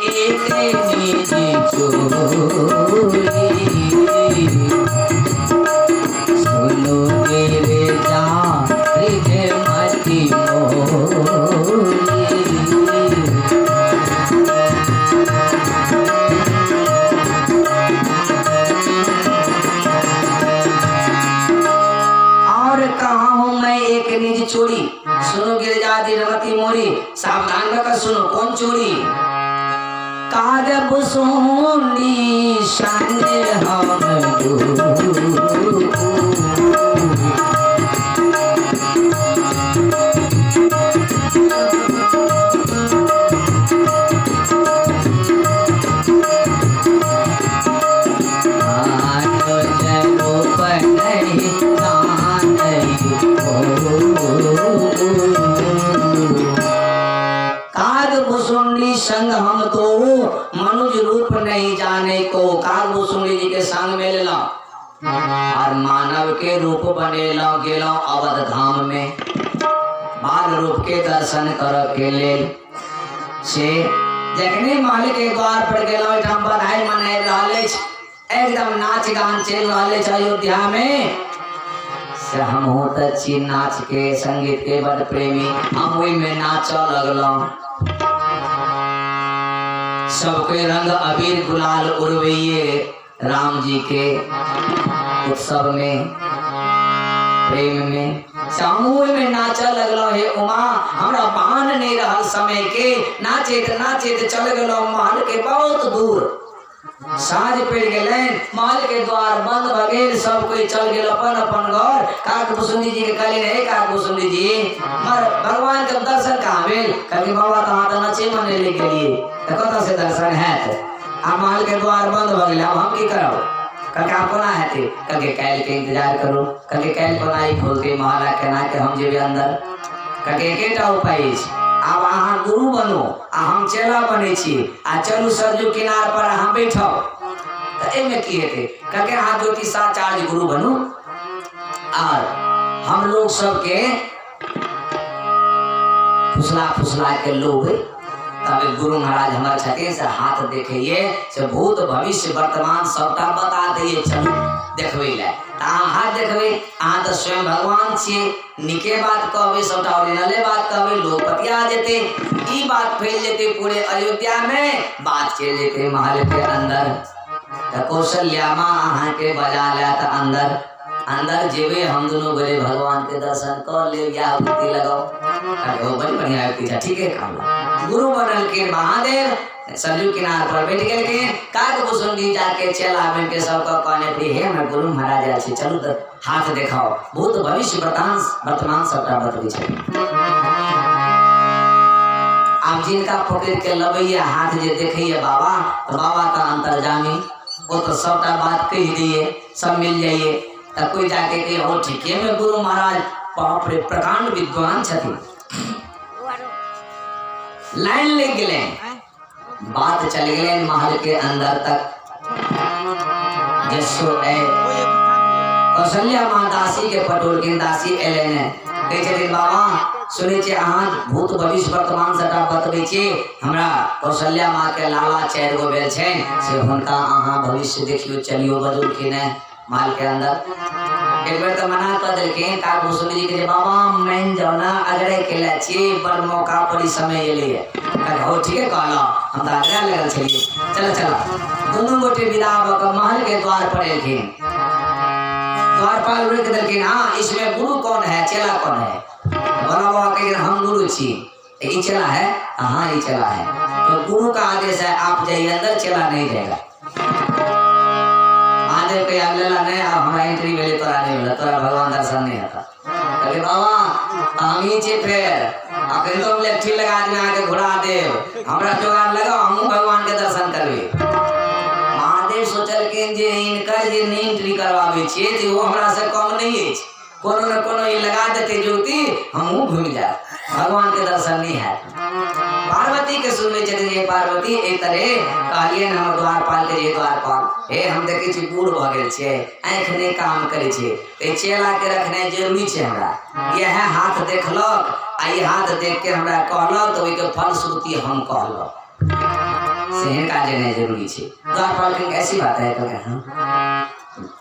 एक निजी चोरी, सुनो मेरे जान रिझे मती मोरी। और कहाँ हूँ मैं एक निजी चोरी, सुनो गिरजाती रमती मोरी। सावधान रखकर सुनो कौन चोरी? कागब सोनी संगे हम संग हम तो मनुज रूप नहीं जाने को। कालभूषुंडी जी के संग में ले लो और मानव के रूप बने लो गेलो अवध धाम में। बाल रूप के दर्शन कर के ले से जखने महल के द्वार पर गेलो एकदम बधाई मनाए रहले, एकदम नाच गान चल रहले अयोध्या में। से हम होत छी नाच के संगीत के बड़ प्रेमी, हम वही में नाच लगलो। सबके रंग अबीर गुलाल उड़वैये राम जी के उत्सव में प्रेम में समूह में नाचा लगलो। हे उमा हमरा बहान नहीं रहा समय के, नाचे चल गलो महल के बहुत दूर। साँझ पड़ गए, महल के द्वार बंद भ गेल, सब कोई चल गए अपन अपन घर। काकभूषुंडी जी के कहले हे काकभूषुंडी जी मर भगवान के दर्शन कहाँ भेल? कभी बाबा तो हाथ नचे मने ले गेलिए तो कत से दर्शन है? आ महल के द्वार बंद भ गेल, अब हम की करब? कल कोना हेते? कल के काल के इंतजार करो, कल के काल कोना ही खोलते महला केना के हम जेबे अंदर। कल के एकेटा उपाय अब अहाँ गुरु बनो आ हम चेला बने छी, आ चलू सरजू किनार पर हम बैठो तो एमे की हेते? कहे अहाँ ज्योतिषाचार्य गुरु बनो और हम लोग सबके फुसला के लोग तब गुरु महाराज हमारे छठे से हाथ देखिए से भूत भविष्य वर्तमान सबटा बता दिए। चलू देखबे ले हाथ देखबे, अहाँ तो स्वयं भगवान छे, निके बात कहबे सबटा ओरिजिनले बात कहबे, लोग पतिया जेते, ई बात फैल जेते पूरे अयोध्या में, बात चल जेते महल के अंदर। तो कौशल्या माँ अहाँ के बजा लिया था अंदर अंदर जेबे हम दोनों बोले भगवान के दर्शन कर ले या आरती लगाओ वो बड़ी बढ़िया आरती था ठीक है काम गुरु बनल के महादेव सरजू किनार पर बैठ गए के काग भुसुंडी जाके चला में के सब का कहने पे हे मैं गुरु महाराज अच्छे चलो तो हाथ दिखाओ भूत भविष्य वर्तमान सबका बतबी छै आप जिनका पकड़ के लबैया हाथ जे देखिए बाबा तो बाबा का अंतर्जामी वो तो सबका बात कह दिए सब मिल जाइए तब कोई जाके कहे हो ठीक है मैं गुरु महाराज बाप रे प्रकांड विद्वान छथिन लाइन ले गए बात चल गए महल के अंदर तक जसो कौशल्या माँ दासी के पटोल के दासी एले ने कहे छथिन बाबा सुने छे अहाँ भूत भविष्य वर्तमान सबटा बतबै छी हमरा कौशल्या माँ के लाला 4 गो भेल छै से हुनका अहाँ भविष्य देखियो चलियो बजुल के ने माल के अंदर एक बार तो मना कर दिलखिन काग भुसुंडी जी के बाबा मैं जौना अगड़े केले छी बड़ मौका पर समय एलिए हो ठीक है कहलो हम तो अगड़े लगल छलिए चलो चलो दोनों गोटे विदा भ के महल के द्वार पर एलखिन द्वारपाल रोक दिलखिन हाँ इसमें गुरु कौन है चेला कौन है बोला बाबा कहे हम गुरु छी ये चेला है हाँ ये चेला है तो गुरु का आदेश है आप जाइए अंदर चेला नहीं जाएगा महादेव के अगला नहीं अब हमारा एंट्री मिले तोरा नहीं मिला तोरा भगवान दर्शन नहीं आता कहे बाबा हम ही छे फिर अखन तो बोले ठीक लगा आदमी आके घुरा देव हमरा जोगाड़ लगाओ हम भगवान के दर्शन करबे महादेव सोचल के जे इनकर जे एंट्री करवावे छे जे वो हमरा से कम नहीं है कोनो न कोनो ये लगा देते ज्योति हम घूम जाए भगवान के दर्शन नहीं है पार्वती के सुनने चले ये पार्वती एक तरह कहलिए हम द्वारपाल के ये द्वारपाल हे हम देखे छी बूढ़ भ गेल छे आंख ने काम करे छे ते चेला के रखने जरूरी छे हमरा यह हाथ देखलक आ ये हाथ देख के हमरा कहलक तो ओई के फलश्रुति हम कहलक सेहन का जेने जरूरी छे द्वारपाल के ऐसी बात है कहले हां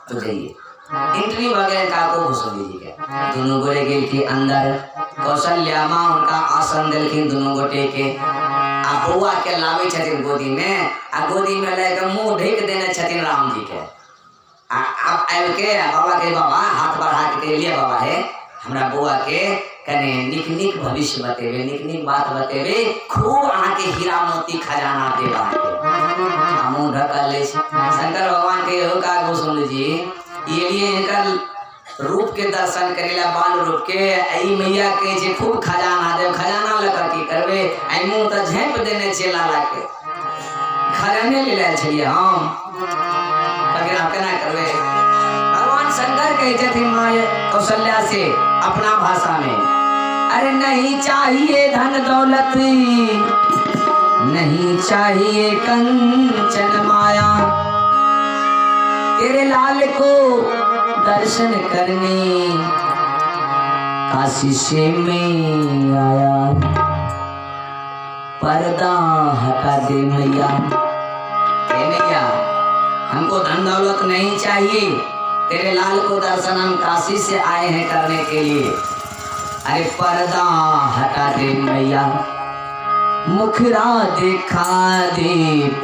तो जाइए एंट्री वगैरह का को भुसुंडी जी के दोनों गोरे गेल के अंदर कौशल्या माँ उनका आसन दिलखिन दोनों गोटे के आ बउआ के लावे छथिन गोदी में आ गोदी में लेके मुंह ढक देने छथिन राम जी के आ अब आबि के बाबा के बाबा हाथ बढ़ा के लिए बाबा है हमरा बउआ के कने निक भविष्य बतेबे निक बात बतेबे खूब अहाँ के हीरा मोती खजाना देबा के मुंह ढकल ले शंकर भगवान के हो का भुसुंडी जी ये लिए इनका रूप के दर्शन करेला बाल रूप के आई मैया के जे खूब खजाना देव खजाना लगा के करबे आई मुंह त झेप देने छे लाला के खजाने ले ले छलिए हम अगर आप केना करबे भगवान शंकर कहे छथिन मां कौशल्या से अपना भाषा में अरे नहीं चाहिए धन दौलत नहीं चाहिए कंचन माया तेरे लाल को दर्शन करने काशी से मैं आया पर्दा हटा दे मैया मैया हमको धन दौलत नहीं चाहिए तेरे लाल को दर्शन हम काशी से आए हैं करने के लिए अरे पर्दा हटा दे मैया मुखरा दिखा दे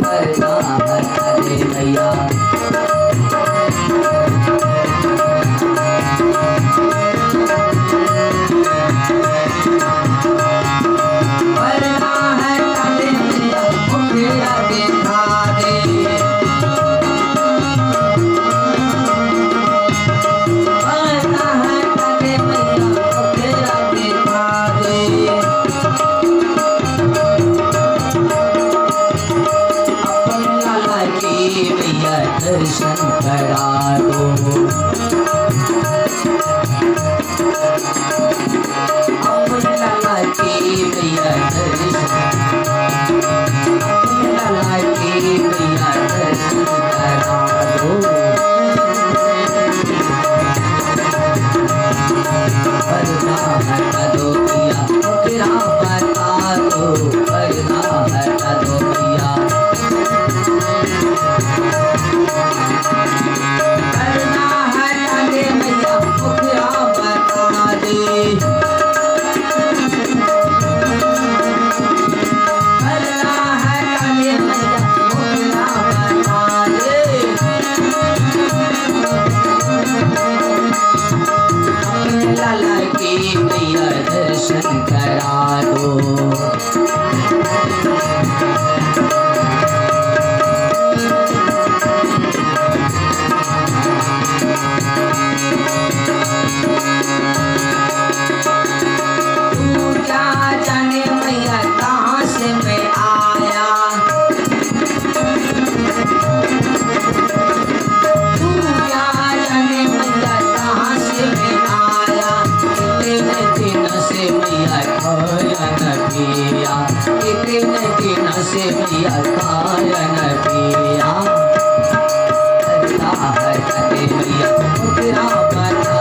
पर्दा हटा दे मैया दर्शन करा दो अपना की भैया दर्शन अपना की भैया दर्शन करा दो पर्दा हटा दो भैया तेरा बता दो पर्दा हटा दो भैया पर्दा हटा से मैया कायन पिया दे मैया तेरा बता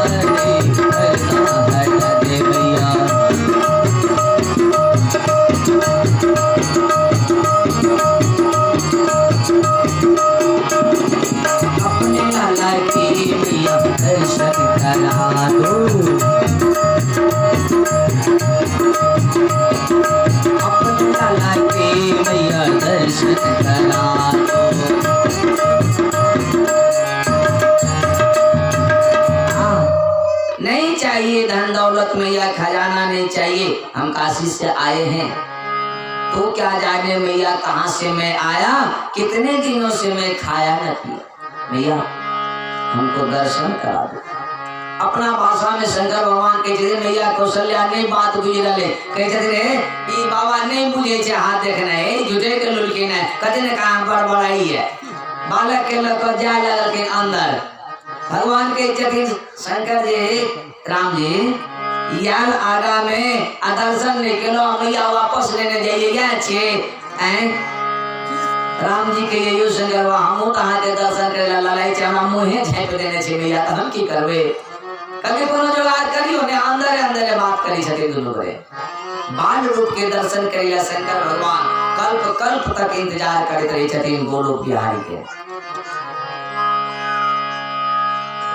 दे मैया अपने लाला की मैया दर्शन करा दो अपने लाला की मैया दर्शन करा दो नहीं चाहिए धन दौलत मैया खजाना नहीं चाहिए हम काशी से आए हैं तो क्या जाने मैया कहाँ से मैं आया कितने दिनों से मैं खाया न पिया मैया हमको दर्शन करा दो अपना भाषा में शंकर भगवान कहते मैया कौशल्या नहीं बात बुझले कहते रे ई बाबा नहीं बुझे छे हाथ देखना है झूठे के लुलकी ने कदे ने काम बड़बड़ाई है बालक के लग जा लगल के अंदर भगवान के जतिन शंकर जी राम जी यार आगा में दर्शन निकलो मैया वापस लेने जाइए छे राम जी के ये शंकर हम तहाँ के दर्शन करे ललाई चामा मुहे झाँप देने छे मैया तो हम की करबे कभी कोनो जुगाड़ करियो ने अंदर अंदर बात करी छथिन दुनु रे बाल रूप के दर्शन करेला शंकर भगवान कल्प कल्प तक इंतजार करते रही छथिन गोलोक बिहारी के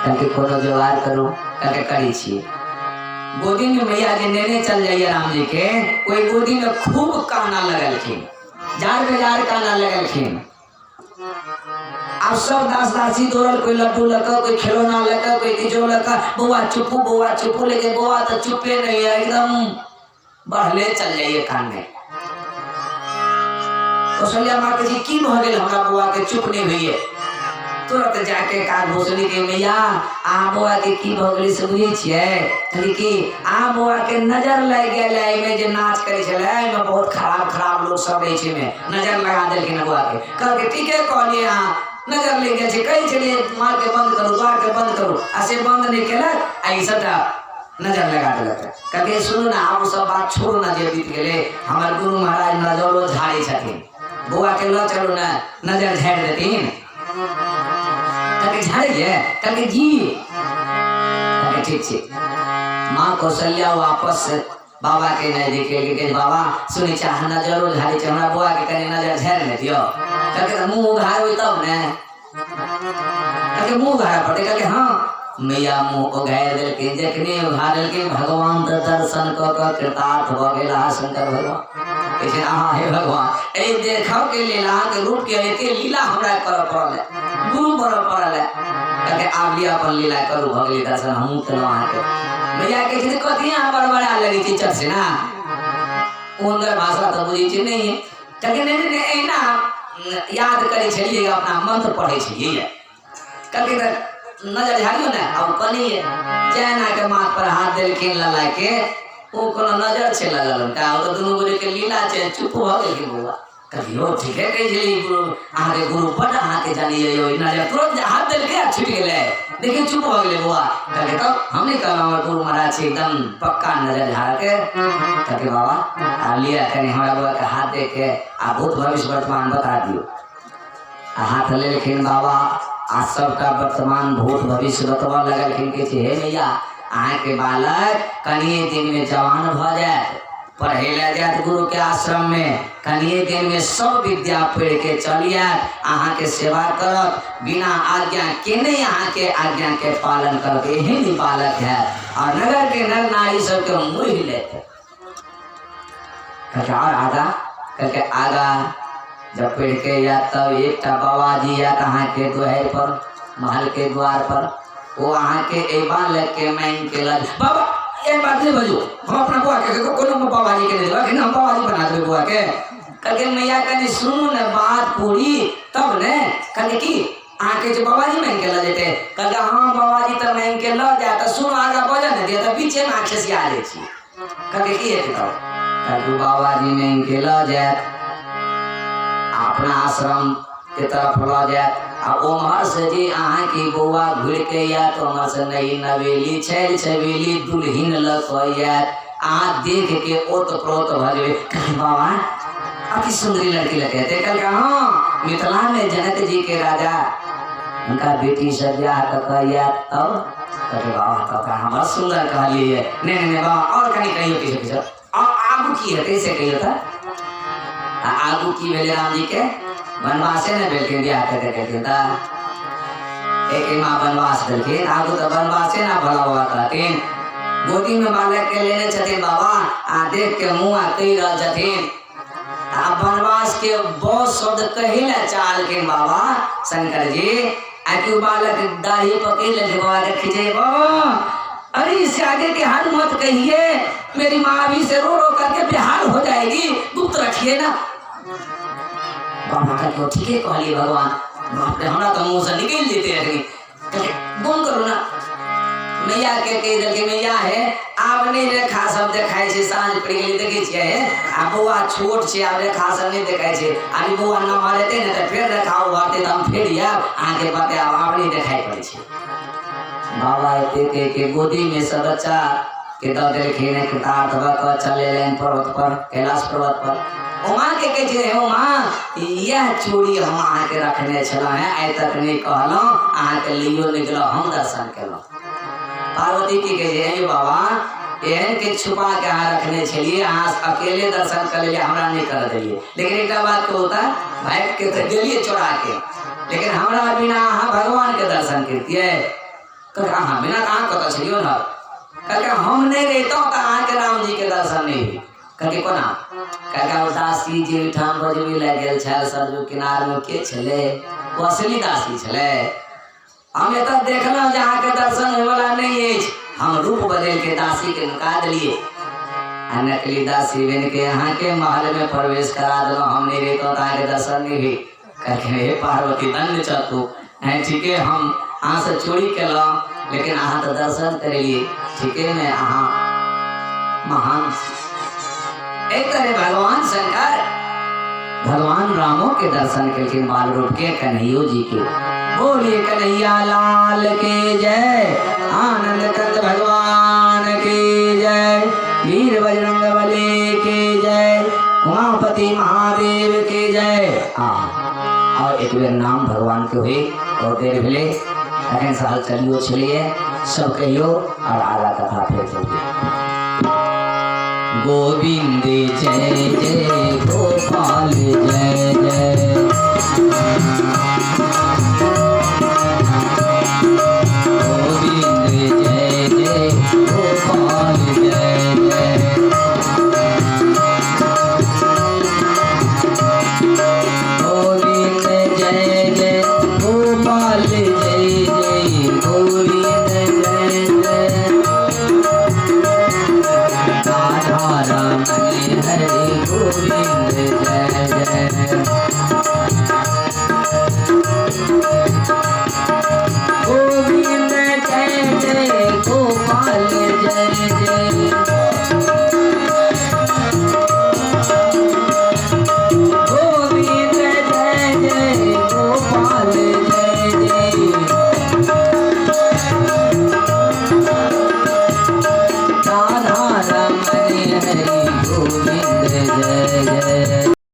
कभी कोनो जुगाड़ करो कभी करी छी गोदी में मैया के नेने चल जाइए राम जी के कोई गोदी में खूब काना लगलखिन जार बेजार काना लगलखिन अब सब दास दासी दौड़ल कोई लड्डू लगा कोई खिलौना लगा कोई किजो लगा बुआ चुप्पू लेके बुआ तो चुप्पे नहीं है एकदम बढ़ले चल जाइए कान में कौशल्या माँ के जी की भगल हमरा बुआ के चुप नहीं हुई है तुरंत जाके का भोसड़ी के मैया आ बुआ के की भगली से बुझे छिए तभी कि आ बुआ के नजर लग गेलै में जे नाच करे छले में बहुत खराब लोग सब रहे छे में नजर लगा देलखिन बुआ के कह के ठीके कहलिए हां नजर ले गए छे कहि छलिए मार के बंद करू द्वार के बंद करू ऐसे बंद नहीं केलक आई सबटा नजर लगा देलक कहे सुन ना आप सब बात छोड़ ना जे बीत गेले हमर गुरु महाराज नजरो झाड़ी छथिन बुआ के ल चलू ना नजर झाड़ देथिन कभी झाड़िए कभी जी कभी ठीक छे माँ कौशल्या वापस बाबा के नजदीक लेके गए बाबा सुनी चाह नजरो झाड़ी छे हमरा बुआ के कने नजर झाड़ ले दियो कहे मुंह उघार होई तब ने कहे मुंह उघार पड़े कहे हां मैया मुंह उघार देल के जखने उघार देल के भगवान के दर्शन क क कृतार्थ भ गेला शंकर भगवान कहै हां हे भगवान ए देखौ के लीला के रूप के एते लीला हमरा कर पड़ल गुरु पर पड़ल कहे आप लिया अपन लीला करू भगली दर्शन हम करो आ के मैया के जे कथिया बड़बड़ा लगी थी चट से ना उनकर भाषा तो बुझी छी नहीं है कहे नहीं एना याद करे छलिए अपना मंत्र पढ़े छलिए कहे नजर झाड़ियो ना अब कनी जैना के माथ पर हाथ देलखिन लला के ओ कोनो नजर छे लगल का ओ तो दुनु गोरे के लीला छे चुप भ गेल बुआ कहियो ठीक है कहि छली गुरु आगे गुरु बड़ हाथे जानिए यो नजर तुरंत हाथ देल के छूट गेले देखिए चुप हो गेले बुआ कहे तो हमने कहा हमर गुरु महाराज से एकदम पक्का नजर झाड़ के कहे बाबा आ लिया कने हमरा बुआ के हाथ दे के आ भूत भविष्य वर्तमान बता दियो हाथ ले लेकिन बाबा आज सबका वर्तमान भूत भविष्य बतवा लगलखिन के हे मैया आहाँ के बालक कनिए दिन में जवान भ जाए पढ़े ले जात गुरु के आश्रम में कनिए दिन में सब विद्या पढ़ के चलिए आहाँ के सेवा करत बिना आज्ञा के नहीं आहाँ के आज्ञा के पालन करके ही बालक है और नगर के नर नारी सब के मोह लेते और आगा जब पढ़ के या तब एक बाबा जी या कहाँ के दोहर पर महल के द्वार पर वो आहाँ के एबान लग के मैं के लग बाबा ये बात नहीं बजो हम अपना बुआ के कोनो बाबा जी के नहीं देबा कि हम बाबा जी बना देबे बुआ के कहे मैया कनी सुनो न बात पूरी तब ने कहे की आहाँ के जो बाबा जी मैं के ल जेते कहे हां बाबा जी त मैं के ल जा त सुनो आगा बजा न दे त पीछे में आंखें से आ जाई छी कहे की है तो कहे बाबा जी मैं के ल जा अपना आश्रम के तरफ ल जाए आ ओमहर से जी आहाँ की बउआ घुर के या तो हमर से नई नवेली छैल छवेली दुल्हिन लकया आ देख के ओत प्रोत भजवे कहे बाबा अति सुंदरी लड़की लगे थे। कल हाँ मिथिला में जनक जी के राजा उनका बेटी सब ब्याह तब हमारा सुंदर कहली है नहीं बाबा और कहीं कहियो किसी आगू की है कैसे कहियो था आगू की भेले राम जी के वनवासे ने बेल के ब्याह करके कहते था एक माँ वनवास करके आगू तो वनवासे ना भला हुआ कहतीन गोदी में बालक के लेने छथिन बाबा आ देख के मुँह कही रह छथिन वनवास के बहुत शब्द कहिले चाल के बाबा शंकर जी आके बालक दाढ़ी पकड़ ले बाबा के खींचे बाबा अरे इससे आगे के हाल मत कहिए मेरी माँ भी से रो रो करके बेहाल हो जाएगी गुप्त रखिए ना। बाबा का क्यों ठीक है कहलिए भगवान बाप रे हमरा तो मुंह से निकल देते हैं बोल करो ना मैया के दिल के मैया है आप नहीं रेखा सब देखाय छे साँझ पड़ गेली देखे छिए आ बौआ छोट छे आ रेखा सब नहीं देखाय छे अभी बौआ न मारेते न त फेर रेखाओ भरते त हम फेर या आगे बाते आप नहीं देखाय पड़े छे। बाबा एते के गोदी में सब बच्चा के द देलखिन एक तार धबक चले लेन पर्वत पर कैलाश पर्वत पर उमा के कहे छे हो मां यह चूड़ी हम आहा के रखने छला है आइ तक नहीं कहलो आहा के लियो निकलो हम दर्शन केलो। पार्वती की कहे बाबा एहन के छुपा के यहाँ रखने छलिए अहाँ अकेले दर्शन कर लिए हमरा नहीं कर दिए लेकिन एक बात को होता भाई के तो दिलिए चोरा के लेकिन हमरा बिना अहाँ भगवान के दर्शन करती है हाँ बिना कहाँ कत छलियो ना कल हम नहीं रहता तो अहाँ के राम जी के दर्शन नहीं हुई कल कोना कल उदासी जी ठाम बजबी लग गेल छल सरजू किनार में के छले वो असली दासी छले हमें तो देखना जहाँ के दर्शन होने वाला नहीं है हम रूप बदल के दासी के नुका दिए नकली दासी बन के यहाँ के महल में प्रवेश करा दो हम नहीं रहते तो के दर्शन नहीं हुई कहे पार्वती दंड चतु ठीक है हम अहाँ से चोरी कल लेकिन अहाँ तो दर्शन करिए ठीक है मैं अहाँ महान एक तरह भगवान शंकर भगवान रामों के दर्शन के बाल रूप के कन्हैया जी के बोलिए कन्हैया लाल के जय आनंद कंद भगवान की जय वीर बजरंग बली की जय उमापति महादेव की जय। और एक बेर नाम भगवान के हुए और देर भेले अखन साल चलियो चलिए सब कहियो और आला कथा फिर चलिए। गोविंद जय जय गोपाल जय जय